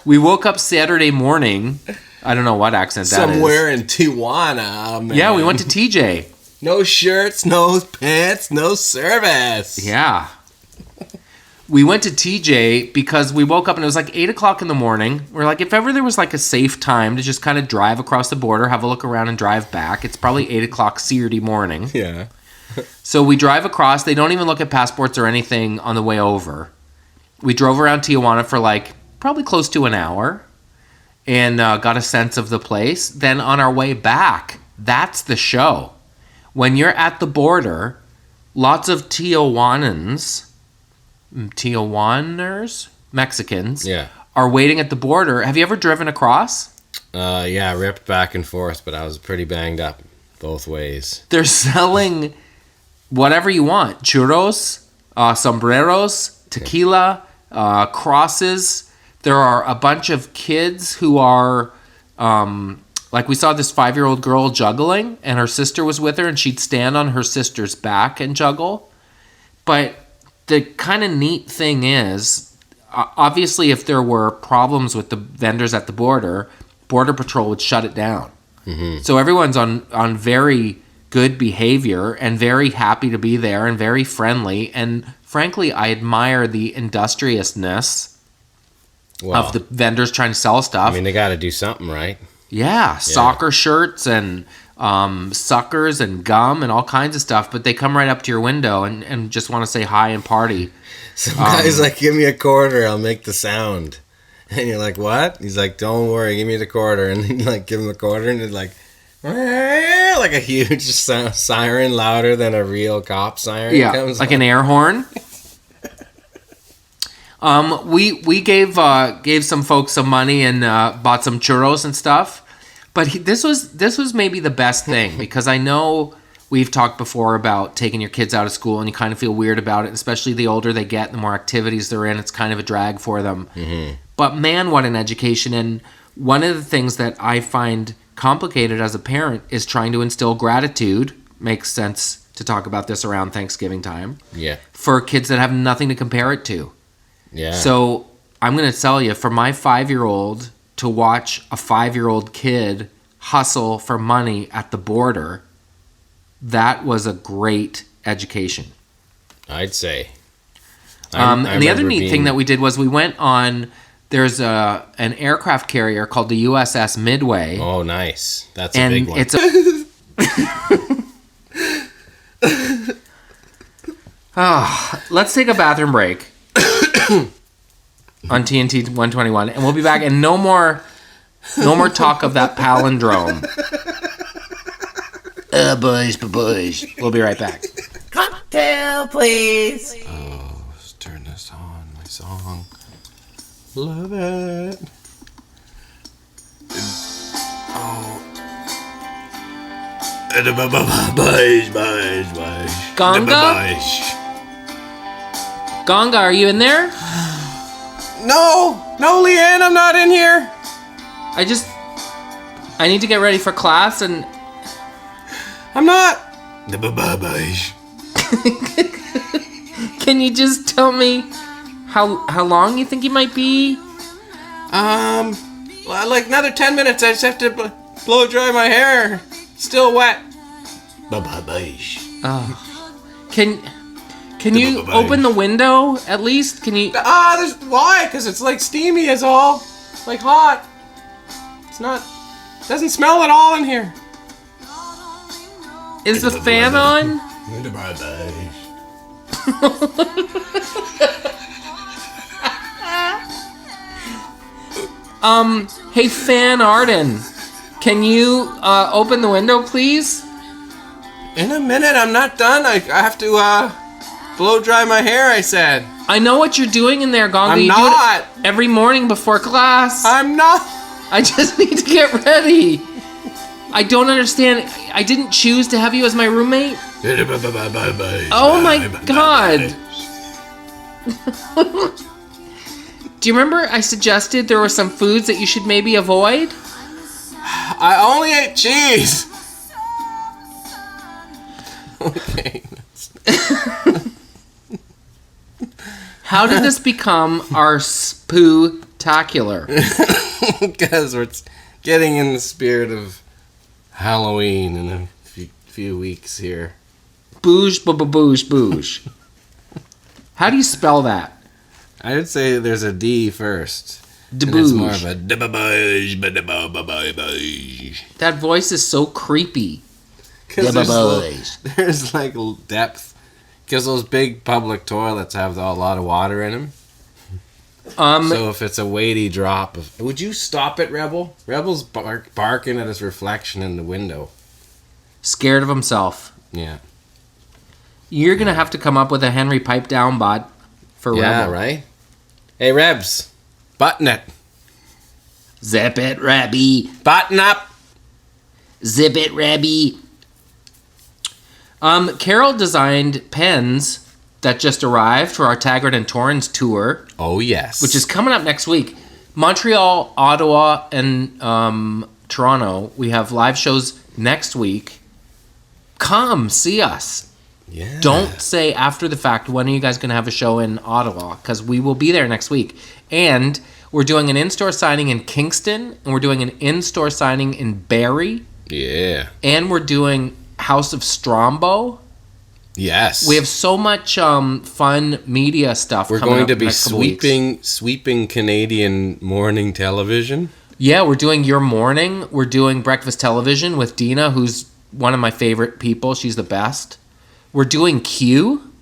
We woke up Saturday morning. I don't know what accent that is. Somewhere in Tijuana, man. Yeah, we went to TJ. No shirts, no pants, no service. Yeah. we went to TJ because we woke up and it was like 8 o'clock in the morning. We're like, if ever there was like a safe time to just kind of drive across the border, have a look around and drive back, it's probably 8 o'clock Saturday morning. Yeah. So we drive across. They don't even look at passports or anything on the way over. We drove around Tijuana for like probably close to an hour and got a sense of the place. Then on our way back, that's the show. When you're at the border, lots of Tijuaners, Mexicans, are waiting at the border. Have you ever driven across? Yeah, I ripped back and forth, but I was pretty banged up both ways. They're selling whatever you want. Churros, sombreros, tequila, crosses. There are a bunch of kids who are, like we saw this 5-year-old girl juggling, and her sister was with her, and she'd stand on her sister's back and juggle. But the kind of neat thing is, obviously, if there were problems with the vendors at the border, Border Patrol would shut it down. Mm-hmm. So everyone's on very good behavior and very happy to be there and very friendly. And frankly, I admire the industriousness of the vendors trying to sell stuff. I mean, they got to do something, right? Yeah, soccer shirts and suckers and gum and all kinds of stuff, but they come right up to your window and just want to say hi and party. Some guy's like, give me a quarter, I'll make the sound. And you're like, what? He's like, don't worry, give me the quarter. And then you like give him the quarter and it's like a huge siren, louder than a real cop siren. Yeah, comes like on. an air horn. We gave some folks some money and bought some churros and stuff. But this was maybe the best thing because I know we've talked before about taking your kids out of school and you kind of feel weird about it, especially the older they get, the more activities they're in. It's kind of a drag for them. Mm-hmm. But man, what an education. And one of the things that I find complicated as a parent is trying to instill gratitude. Makes sense to talk about this around Thanksgiving time. Yeah. For kids that have nothing to compare it to. Yeah. So I'm going to tell you, for my 5-year-old to watch a 5-year-old kid hustle for money at the border, that was a great education. I'd say. And the other neat thing that we did was we went on, there's an aircraft carrier called the USS Midway. Oh, nice. That's a big one. It's let's take a bathroom break on TNT 121, and we'll be back. And no more talk of that palindrome. Boys. We'll be right back. Cocktail, please. Oh, let's turn this on. My song. Love it. Ganga? Ganga, are you in there? No, Leanne, I'm not in here. I need to get ready for class and... I'm not. Can you just tell me how long you think you might be? Like another 10 minutes. I just have to blow dry my hair. Still wet. Can you open the window at least? Can you? Why? Because it's like steamy as all, like hot. It's not. Doesn't smell at all in here. Is the fan on? Hey, Fan Arden, can you open the window, please? In a minute, I'm not done. I have to blow dry my hair, I said. I know what you're doing in there, Gonga. I'm not. Do it every morning before class. I'm not. I just need to get ready. I don't understand. I didn't choose to have you as my roommate. Oh my god. Do you remember I suggested there were some foods that you should maybe avoid? I only ate cheese. Okay. How did this become our spoo-tacular? Because we're getting in the spirit of Halloween in a few weeks here. Booge. How do you spell that? I'd say there's a D first. And it's more of a debauch. That voice is so creepy. Because there's like depth. Because those big public toilets have a lot of water in them. So if it's a weighty drop of... Would you stop it, Rebel? Rebel's barking at his reflection in the window. Scared of himself. Yeah. You're going to have to come up with a Henry pipe down bot for Rebel. Yeah, right? Hey, Rebs. Button it. Zip it, Rabby. Button up. Zip it, Rabby. Carol designed pens that just arrived for our Taggart and Torrens tour. Oh, yes. Which is coming up next week. Montreal, Ottawa, and Toronto. We have live shows next week. Come see us. Yeah. Don't say after the fact, when are you guys going to have a show in Ottawa? Because we will be there next week. And we're doing an in-store signing in Kingston. And we're doing an in-store signing in Barrie. Yeah. And we're doing House of Strombo. Yes. We have so much fun media stuff We're coming going up to be next couple weeks. sweeping Canadian morning television. Yeah, we're doing Your Morning. We're doing Breakfast Television with Dina, who's one of my favorite people. She's the best. We're doing Q.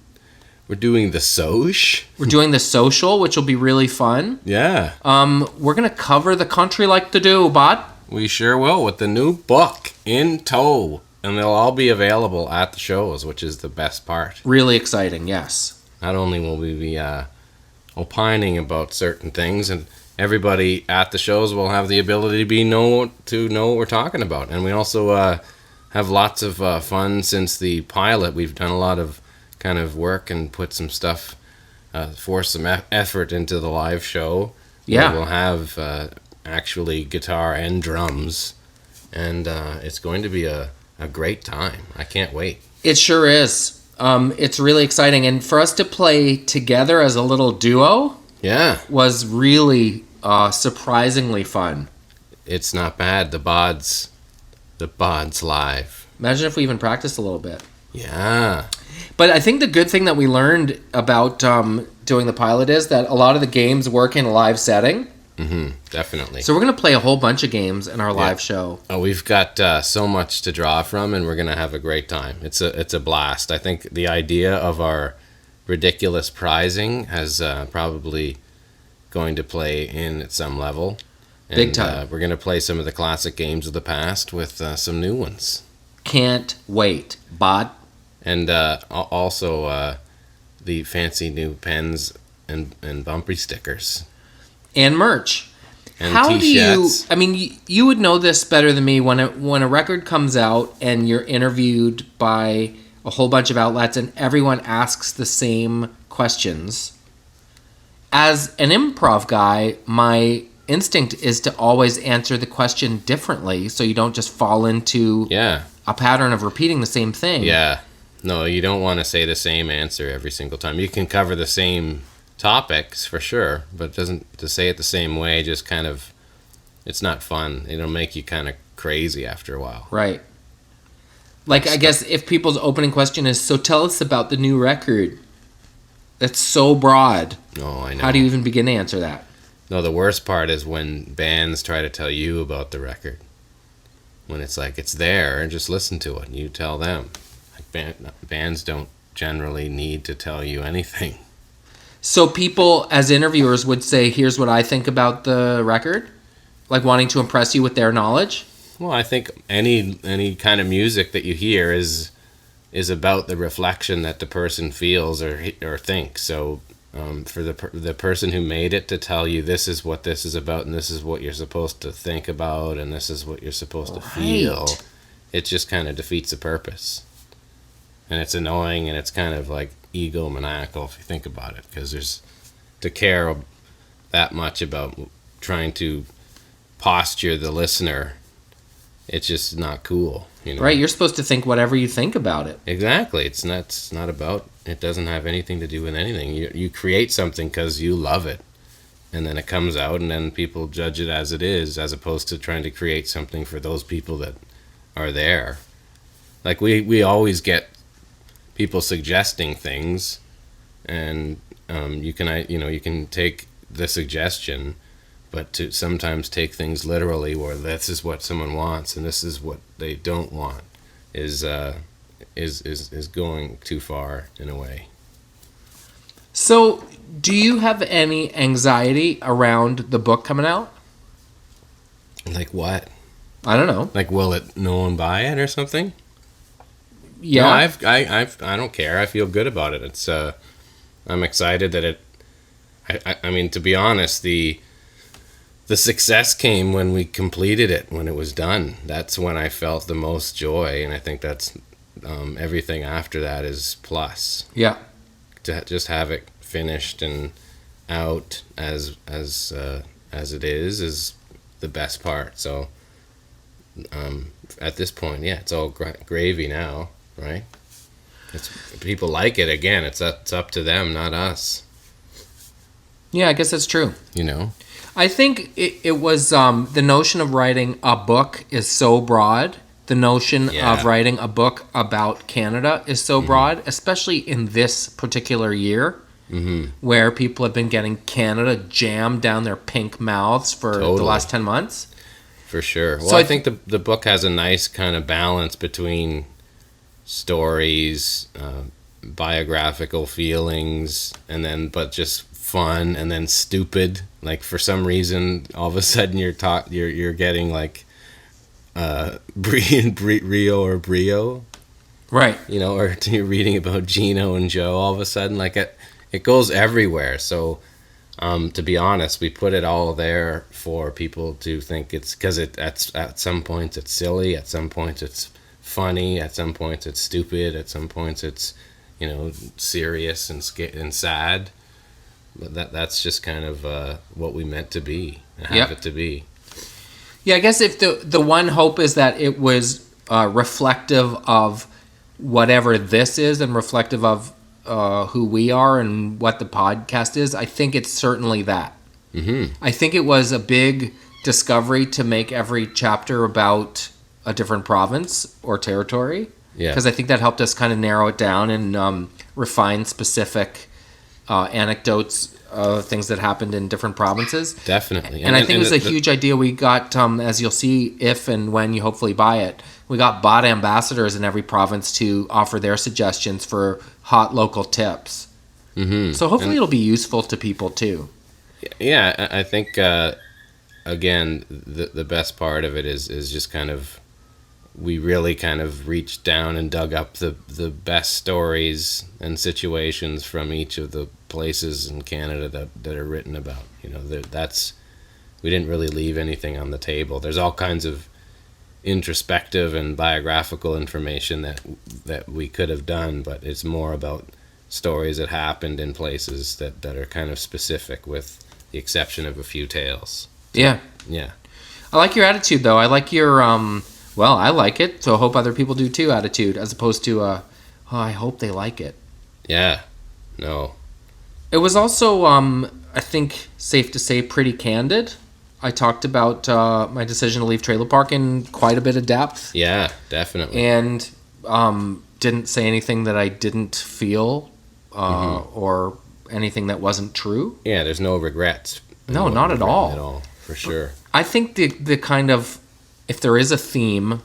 We're doing the Soch. We're doing The Social, which will be really fun. Yeah. We're going to cover the country like the do, bot. We sure will, with the new book in tow. And they'll all be available at the shows, which is the best part. Really exciting, yes. Not only will we be opining about certain things, and everybody at the shows will have the ability to know what we're talking about. And we also have lots of fun since the pilot. We've done a lot of kind of work and put some stuff, force some effort into the live show. Yeah. We'll have actually guitar and drums, and it's going to be a great time. I can't wait. It sure is. It's really exciting. And for us to play together as a little duo was really surprisingly fun. It's not bad. The Bod's live. Imagine if we even practiced a little bit. Yeah. But I think the good thing that we learned about doing the pilot is that a lot of the games work in a live setting. Mm-hmm, definitely. So we're going to play a whole bunch of games in our live show. Oh, we've got so much to draw from, and we're going to have a great time. It's a blast. I think the idea of our ridiculous prizing has probably going to play in at some level. And, big time. We're going to play some of the classic games of the past with some new ones. Can't wait. Bot. And also the fancy new pens and bumpy stickers. And merch. And How t-shirts. do you... I mean, you would know this better than me. When a record comes out and you're interviewed by a whole bunch of outlets and everyone asks the same questions. As an improv guy, my instinct is to always answer the question differently so you don't just fall into a pattern of repeating the same thing. Yeah. No, you don't want to say the same answer every single time. You can cover the same topics for sure, but to say it the same way just kind of, it's not fun. It'll make you kind of crazy after a while. Right. Like, I guess if people's opening question is, so tell us about the new record. That's so broad. Oh, I know. How do you even begin to answer that? No, the worst part is when bands try to tell you about the record. When it's like, it's there, and just listen to it, and you tell them. Like, bands don't generally need to tell you anything. So people, as interviewers, would say, here's what I think about the record? Like wanting to impress you with their knowledge? Well, I think any kind of music that you hear is about the reflection that the person feels or thinks. So for the person who made it to tell you this is what this is about and this is what you're supposed to think about and this is what you're supposed to feel, it just kind of defeats the purpose. And it's annoying and it's kind of like egomaniacal if you think about it, because there's to care that much about trying to posture the listener. It's just not cool, you know. Right, you're supposed to think whatever you think about it. Exactly. It's not about, it doesn't have anything to do with anything. You create something because you love it, and then it comes out, and then people judge it as it is, as opposed to trying to create something for those people that are there. Like we always get people suggesting things, and you can take the suggestion, but to sometimes take things literally, where this is what someone wants and this is what they don't want, is going too far in a way. So, do you have any anxiety around the book coming out? Like what? I don't know. Like, will no one buy it or something? Yeah. No, I don't care. I feel good about it. It's I'm excited that it. I mean, to be honest, the success came when we completed it, when it was done. That's when I felt the most joy, and I think that's everything after that is plus. Yeah. To just have it finished and out as it is the best part. So at this point, yeah, it's all gravy now, right? It's people like it again. It's up to them, not us. Yeah, I guess that's true. You know. I think it was the notion of writing a book is so broad. The notion of writing a book about Canada is so broad, especially in this particular year, where people have been getting Canada jammed down their pink mouths for the last 10 months. For sure. Well, So I think the book has a nice kind of balance between stories, biographical feelings, but just fun, and then stupid. Like, for some reason, all of a sudden you're getting like Rio or Brio, Right. you know, or you're reading about Gino and Joe. All of a sudden, like it goes everywhere. So to be honest, we put it all there for people to think it's, because at some points it's silly, at some points it's funny, at some points it's stupid, at some points it's, you know, serious and sad. But that's just kind of what we meant to be, and have it to be. Yeah, I guess if the one hope is that it was reflective of whatever this is, and reflective of who we are and what the podcast is, I think it's certainly that. Mm-hmm. I think it was a big discovery to make every chapter about a different province or territory. Yeah. Because I think that helped us kind of narrow it down and refine specific anecdotes, things that happened in different provinces. Definitely. And I think it was a huge idea. We got, as you'll see if and when you hopefully buy it, we got bot ambassadors in every province to offer their suggestions for hot local tips. Mm-hmm. So hopefully it'll be useful to people too. Yeah, I think, again, the best part of it is just kind of, we really kind of reached down and dug up the best stories and situations from each of the places in Canada that are written about. You know, we didn't really leave anything on the table. There's all kinds of introspective and biographical information that we could have done, but it's more about stories that happened in places that are kind of specific, with the exception of a few tales. Yeah. Yeah. I like your attitude, though. I like your, well, I like it, so I hope other people do too attitude, as opposed to, oh, I hope they like it. Yeah. No. It was also, I think, safe to say, pretty candid. I talked about my decision to leave Trailer Park in quite a bit of depth. Yeah, definitely. And didn't say anything that I didn't feel or anything that wasn't true. Yeah, there's no regrets. No, not at all. At all, for sure. I think the kind of, if there is a theme,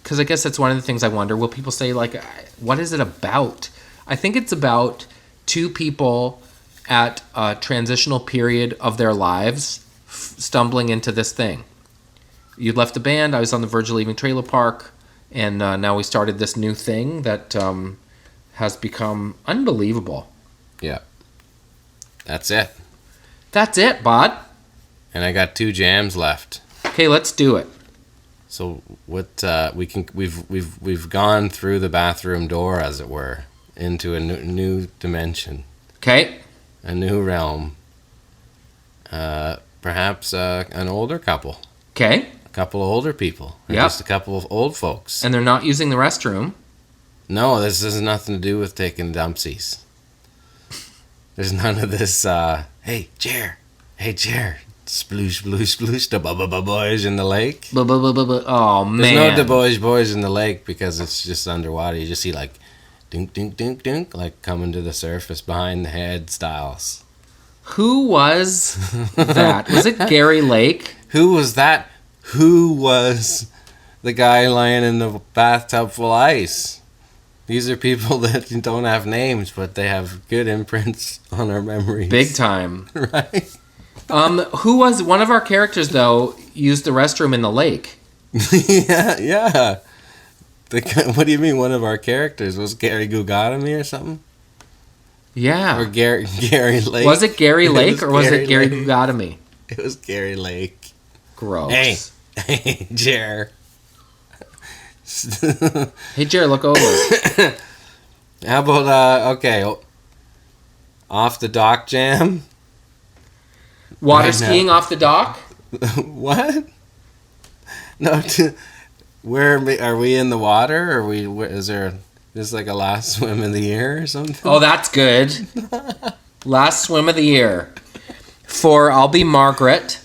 because I guess that's one of the things I wonder, will people say, like, what is it about? I think it's about two people at a transitional period of their lives stumbling into this thing. You left the band, I was on the verge of leaving Trailer Park, and now we started this new thing that has become unbelievable. Yeah. That's it. That's it, bud. And I got 2 jams left. Okay, let's do it. So what we've gone through the bathroom door, as it were, into a new dimension. Okay. A new realm. Perhaps an older couple. Okay. A couple of older people. Or Yep. just a couple of old folks. And they're not using the restroom. No, this has nothing to do with taking dumpsies. There's none of this, hey, chair, sploosh, sploosh, sploosh, the boys in the lake. Oh, man. There's no boys in the lake because it's just underwater. You just see, like, dink, dink, dink, dink, like coming to the surface behind the head styles. Who was that? Was it Gary Lake? Who was that? Who was the guy lying in the bathtub full of ice? These are people that don't have names, but they have good imprints on our memories. Big time. Right? Who was one of our characters, though, used the restroom in the lake? yeah. What do you mean one of our characters? Was Gary Gugatami or something? Yeah. Or Gary Lake? Was it Gary Lake or was it Gary Lake. Gugatami? It was Gary Lake. Gross. Hey, Jer. Hey, Jer, look over. How about, off the dock jam? Water Right skiing now. off the dock? What? No, where are we in the water? Or is there just like a last swim of the year or something? Oh, that's good. Last swim of the year. I'll be Margaret.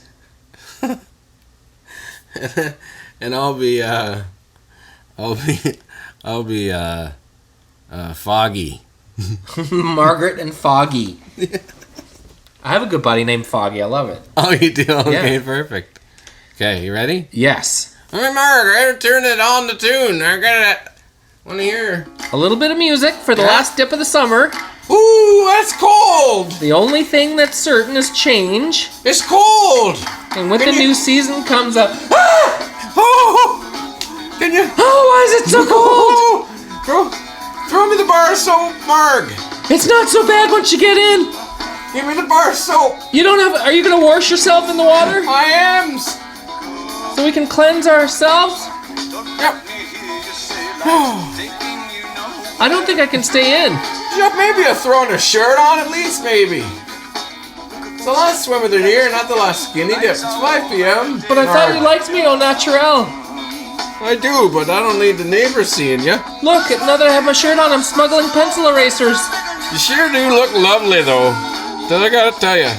And I'll be Foggy. Margaret and Foggy. I have a good buddy named Foggy. I love it. Oh, you do? Okay, Yeah. perfect. Okay, you ready? Yes. Hey, Margaret, turn it on the tune. I want to hear. A little bit of music for the last dip of the summer. Ooh, that's cold. The only thing that's certain is change. It's cold. And with the new season comes up. Oh, can you? Oh, why is it so cold? Throw me the bar of soap, Marg. It's not so bad once you get in. Give me the bar of soap. You don't have. Are you gonna wash yourself in the water I am. so we can cleanse ourselves? Yep. I don't think I can stay in. Yep, maybe I've thrown a shirt on at least, maybe. It's the last swim of the year, not the last skinny dip. It's 5 p.m. But I thought you liked me au naturel. I do, but I don't need the neighbors seeing you. Look, now that I have my shirt on, I'm smuggling pencil erasers. You sure do look lovely, though. That I gotta tell you.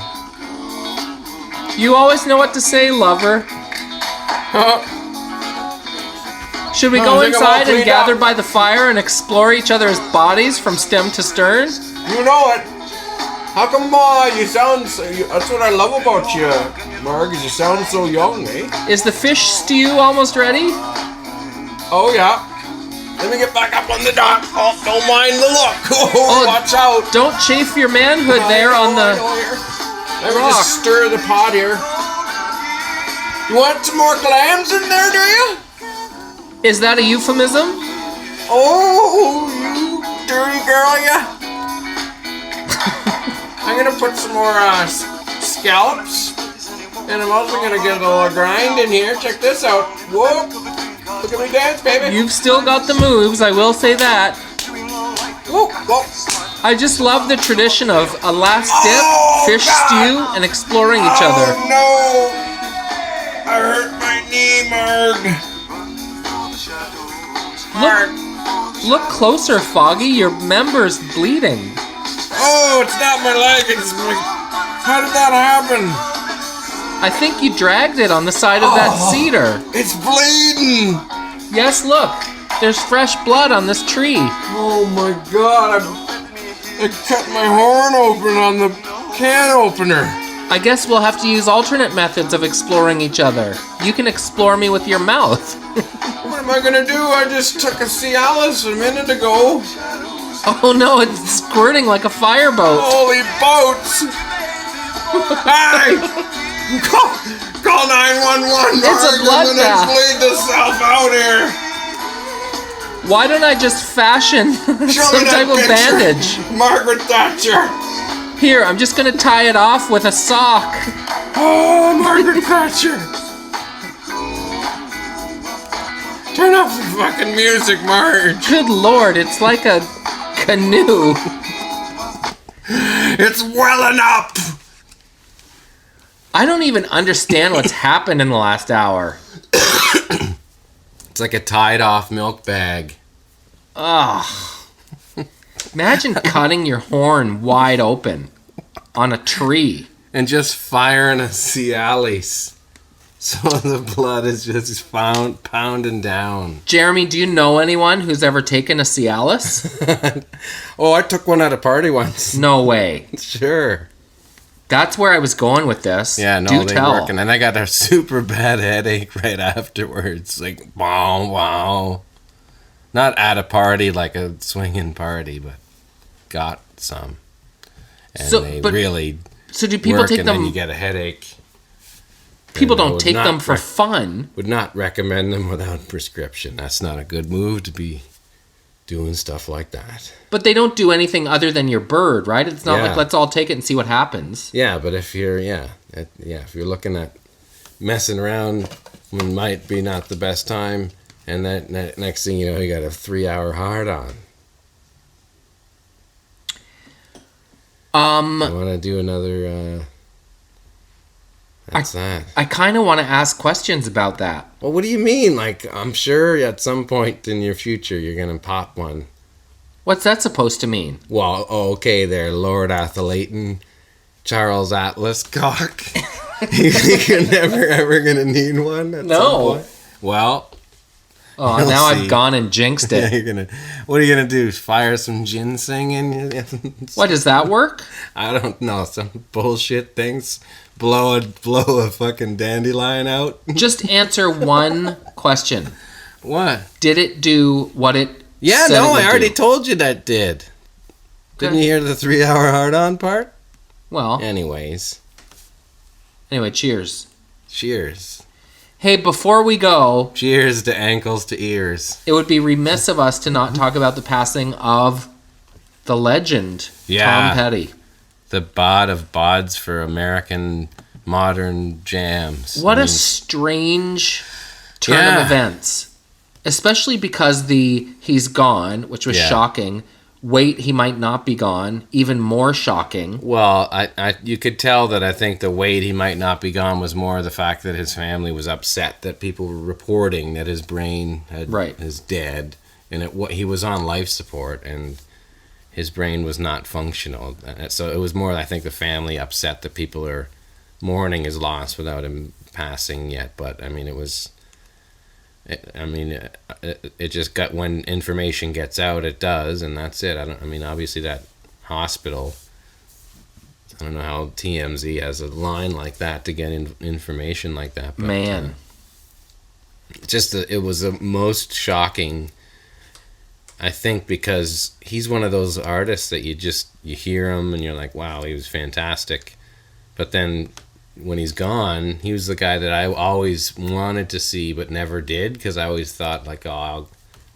You always know what to say, lover. Should we go I think I'm all inside and cleaned gather up. by the fire and explore each other's bodies from stem to stern? You know it. How come you sound so... That's what I love about you, Marg, is you sound so young, eh? Is the fish stew almost ready? Oh, yeah. Let me get back up on the dock. Oh, don't mind the look. Oh, watch out. Don't chafe your manhood there on the... Let me just stir the pot here. You want some more clams in there, do you? Is that a euphemism? Oh, you dirty girl, yeah. I'm gonna put some more scallops, and I'm also gonna get a little grind in here. Check this out. Whoa! Look at me dance, baby. You've still got the moves, I will say that. Whoa, whoa. I just love the tradition of a last dip, fish stew, and exploring each other. Oh no! I hurt my knee, Marg. Look closer, Foggy. Your member's bleeding. Oh, it's not my leg. It's my... How did that happen? I think you dragged it on the side of that cedar. It's bleeding. Yes, look. There's fresh blood on this tree. Oh my God! I cut my horn open on the can opener. I guess we'll have to use alternate methods of exploring each other. You can explore me with your mouth. What am I gonna do? I just took a Cialis a minute ago. Oh no, it's squirting like a fireboat. Holy boats! Hey! Call 911! It's a bloodbath. I'm gonna bleed myself out here! Why don't I just fashion Show me some that type of picture. bandage? Margaret Thatcher! Here, I'm just gonna tie it off with a sock. Oh, Margaret Thatcher! Turn off the fucking music, Marge! Good lord, it's like a canoe. It's welling up! I don't even understand what's happened in the last hour. It's like a tied-off milk bag. Ugh. Imagine cutting your horn wide open on a tree. And just firing a Cialis. So the blood is just pounding down. Jeremy, do you know anyone who's ever taken a Cialis? Oh, I took one at a party once. No way. Sure. That's where I was going with this. Yeah, no, do they tell. work. And then I got a super bad headache right afterwards. Like, wow. Not at a party, like a swinging party, but got some. And So do people work, take and them? then you get a headache. People And I don't would take not them for fun. Would not recommend them without prescription. That's not a good move to be doing stuff like that. But they don't do anything other than your bird, right? It's not Yeah. like let's all take it and see what happens. Yeah, but if you're if you're looking at messing around when might be not the best time, and that next thing you know, you got a 3-hour hard on. I want to do another. That's that. I kind of want to ask questions about that. Well, what do you mean? Like, I'm sure at some point in your future you're gonna pop one. What's that supposed to mean? Well, okay, there, Lord Atherlayton, Charles Atlas cock. You think you're never ever gonna need one? At No. some point? Well. Oh, You'll now see. I've gone and jinxed Yeah, it. what are you gonna do? Fire some ginseng in you? What, does that work? I don't know. Some bullshit things. Blow a fucking dandelion out. Just answer one question. What? Did it do what it Yeah, said no, it would I already do? told you that did. Didn't you hear the 3-hour hard-on part? Well, Anyways, anyway, cheers. cheers. Hey, before we go, Cheers to ankles to ears. it would be remiss of us to not talk about the passing of the legend, Yeah. Tom Petty. The bod of bods for American modern jams. What I a mean, strange turn Yeah. of events. Especially because the he's gone, which was Yeah. shocking. Wait, he might not be gone. Even more shocking. Well, you could tell that I think the weight he might not be gone was more the fact that his family was upset that people were reporting that his brain is dead, and he was on life support and his brain was not functional. So it was more, I think, the family upset that people are mourning his loss without him passing yet. But I mean, it just got, when information gets out, it does, and that's it. Obviously that hospital, I don't know how TMZ has a line like that to get information like that. But, Man. it was the most shocking, I think, because he's one of those artists that you hear him and you're like, wow, he was fantastic. But then when he's gone, he was the guy that I always wanted to see but never did, because I always thought, like, oh,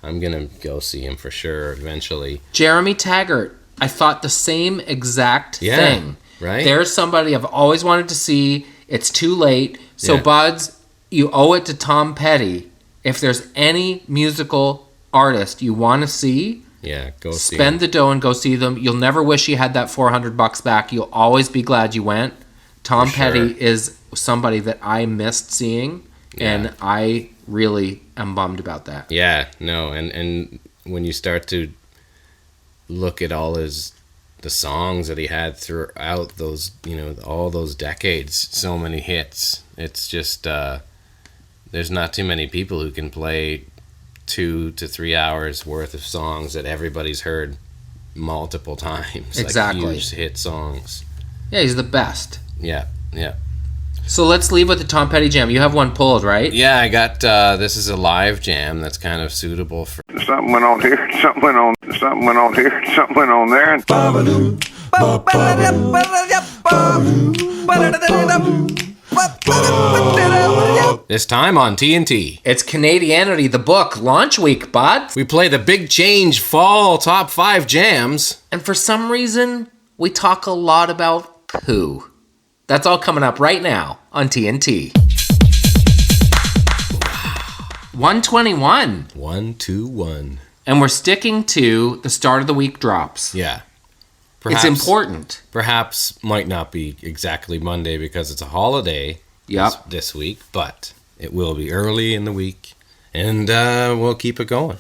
I'm going to go see him for sure eventually. Jeremy Taggart. I thought the same exact thing. Right? There's somebody I've always wanted to see. It's too late. So, Yeah. Buds, you owe it to Tom Petty. If there's any musical artist you want to see, Yeah, go see spend him. the dough and go see them. You'll never wish you had that $400 back. You'll always be glad you went. Tom For sure. Petty is somebody that I missed seeing, Yeah. and I really am bummed about that. Yeah, no, and when you start to look at all the songs that he had throughout those, all those decades, so many hits, it's just there's not too many people who can play 2 to 3 hours worth of songs that everybody's heard multiple times. Exactly. Like huge hit songs. Yeah, he's the best. Yeah. So let's leave with the Tom Petty jam. You have one pulled, right? Yeah, I got this is a live jam that's kind of suitable for. Something went on here, something went on here, something went on there. And This time on TNT. It's Canadianity, the book, launch week, bud. We play the Big Change Fall Top 5 Jams. And for some reason, we talk a lot about poo. That's all coming up right now on TNT. 121. 1, 2, 1. And we're sticking to the start of the week drops. Yeah. It's important. Perhaps might not be exactly Monday because it's a holiday this week, but it will be early in the week, and we'll keep it going.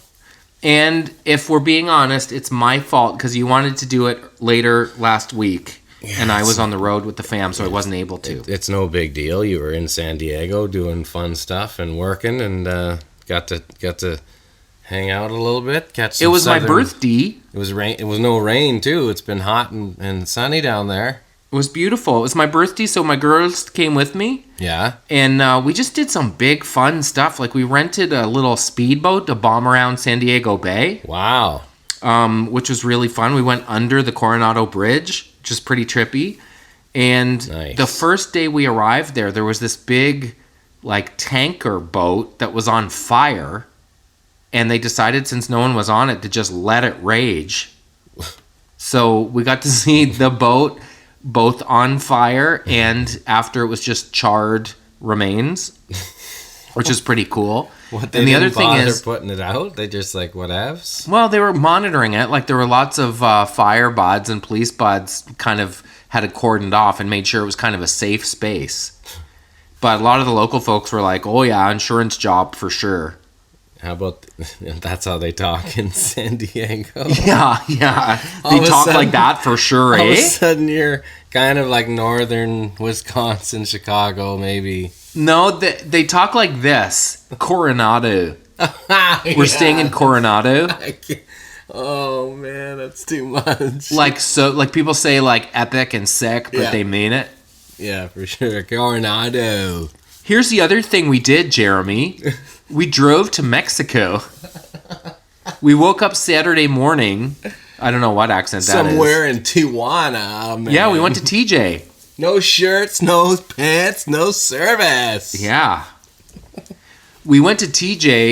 And if we're being honest, it's my fault because you wanted to do it later last week. and I was on the road with the fam, so I wasn't able to. It's no big deal. You were in San Diego doing fun stuff and working, and got to hang out a little bit. Catch some It was my birthday. It was rain. It was no rain too. It's been hot and sunny down there. It was beautiful. It was my birthday, so my girls came with me. Yeah. And we just did some big fun stuff. Like we rented a little speedboat to bomb around San Diego Bay. Wow. Which was really fun. We went under the Coronado Bridge, which is pretty trippy. And Nice. the first day we arrived there was this big, like, tanker boat that was on fire. And they decided, since no one was on it, to just let it rage. So we got to see the boat both on fire and after it was just charred remains, which is pretty cool. What, and the other thing is, putting it out. They just like whatevs. well, they were monitoring it. Like there were lots of fire buds and police buds kind of had it cordoned off and made sure it was kind of a safe space. But a lot of the local folks were like, "Oh yeah, insurance job for sure." How about that's how they talk in San Diego? Yeah. All They of a talk sudden- like that for sure, All of a eh? sudden, you're kind of like northern Wisconsin, Chicago, maybe. No, they talk like this. Coronado. We're staying in Coronado. Oh man, that's too much. Like people say like epic and sick, but Yeah. they mean it. Yeah, for sure. Coronado. Here's the other thing we did, Jeremy. We drove to Mexico. We woke up Saturday morning. I don't know what accent that is. Somewhere in Tijuana, man. Yeah, we went to TJ. No shirts, no pants, no service. Yeah. We went to TJ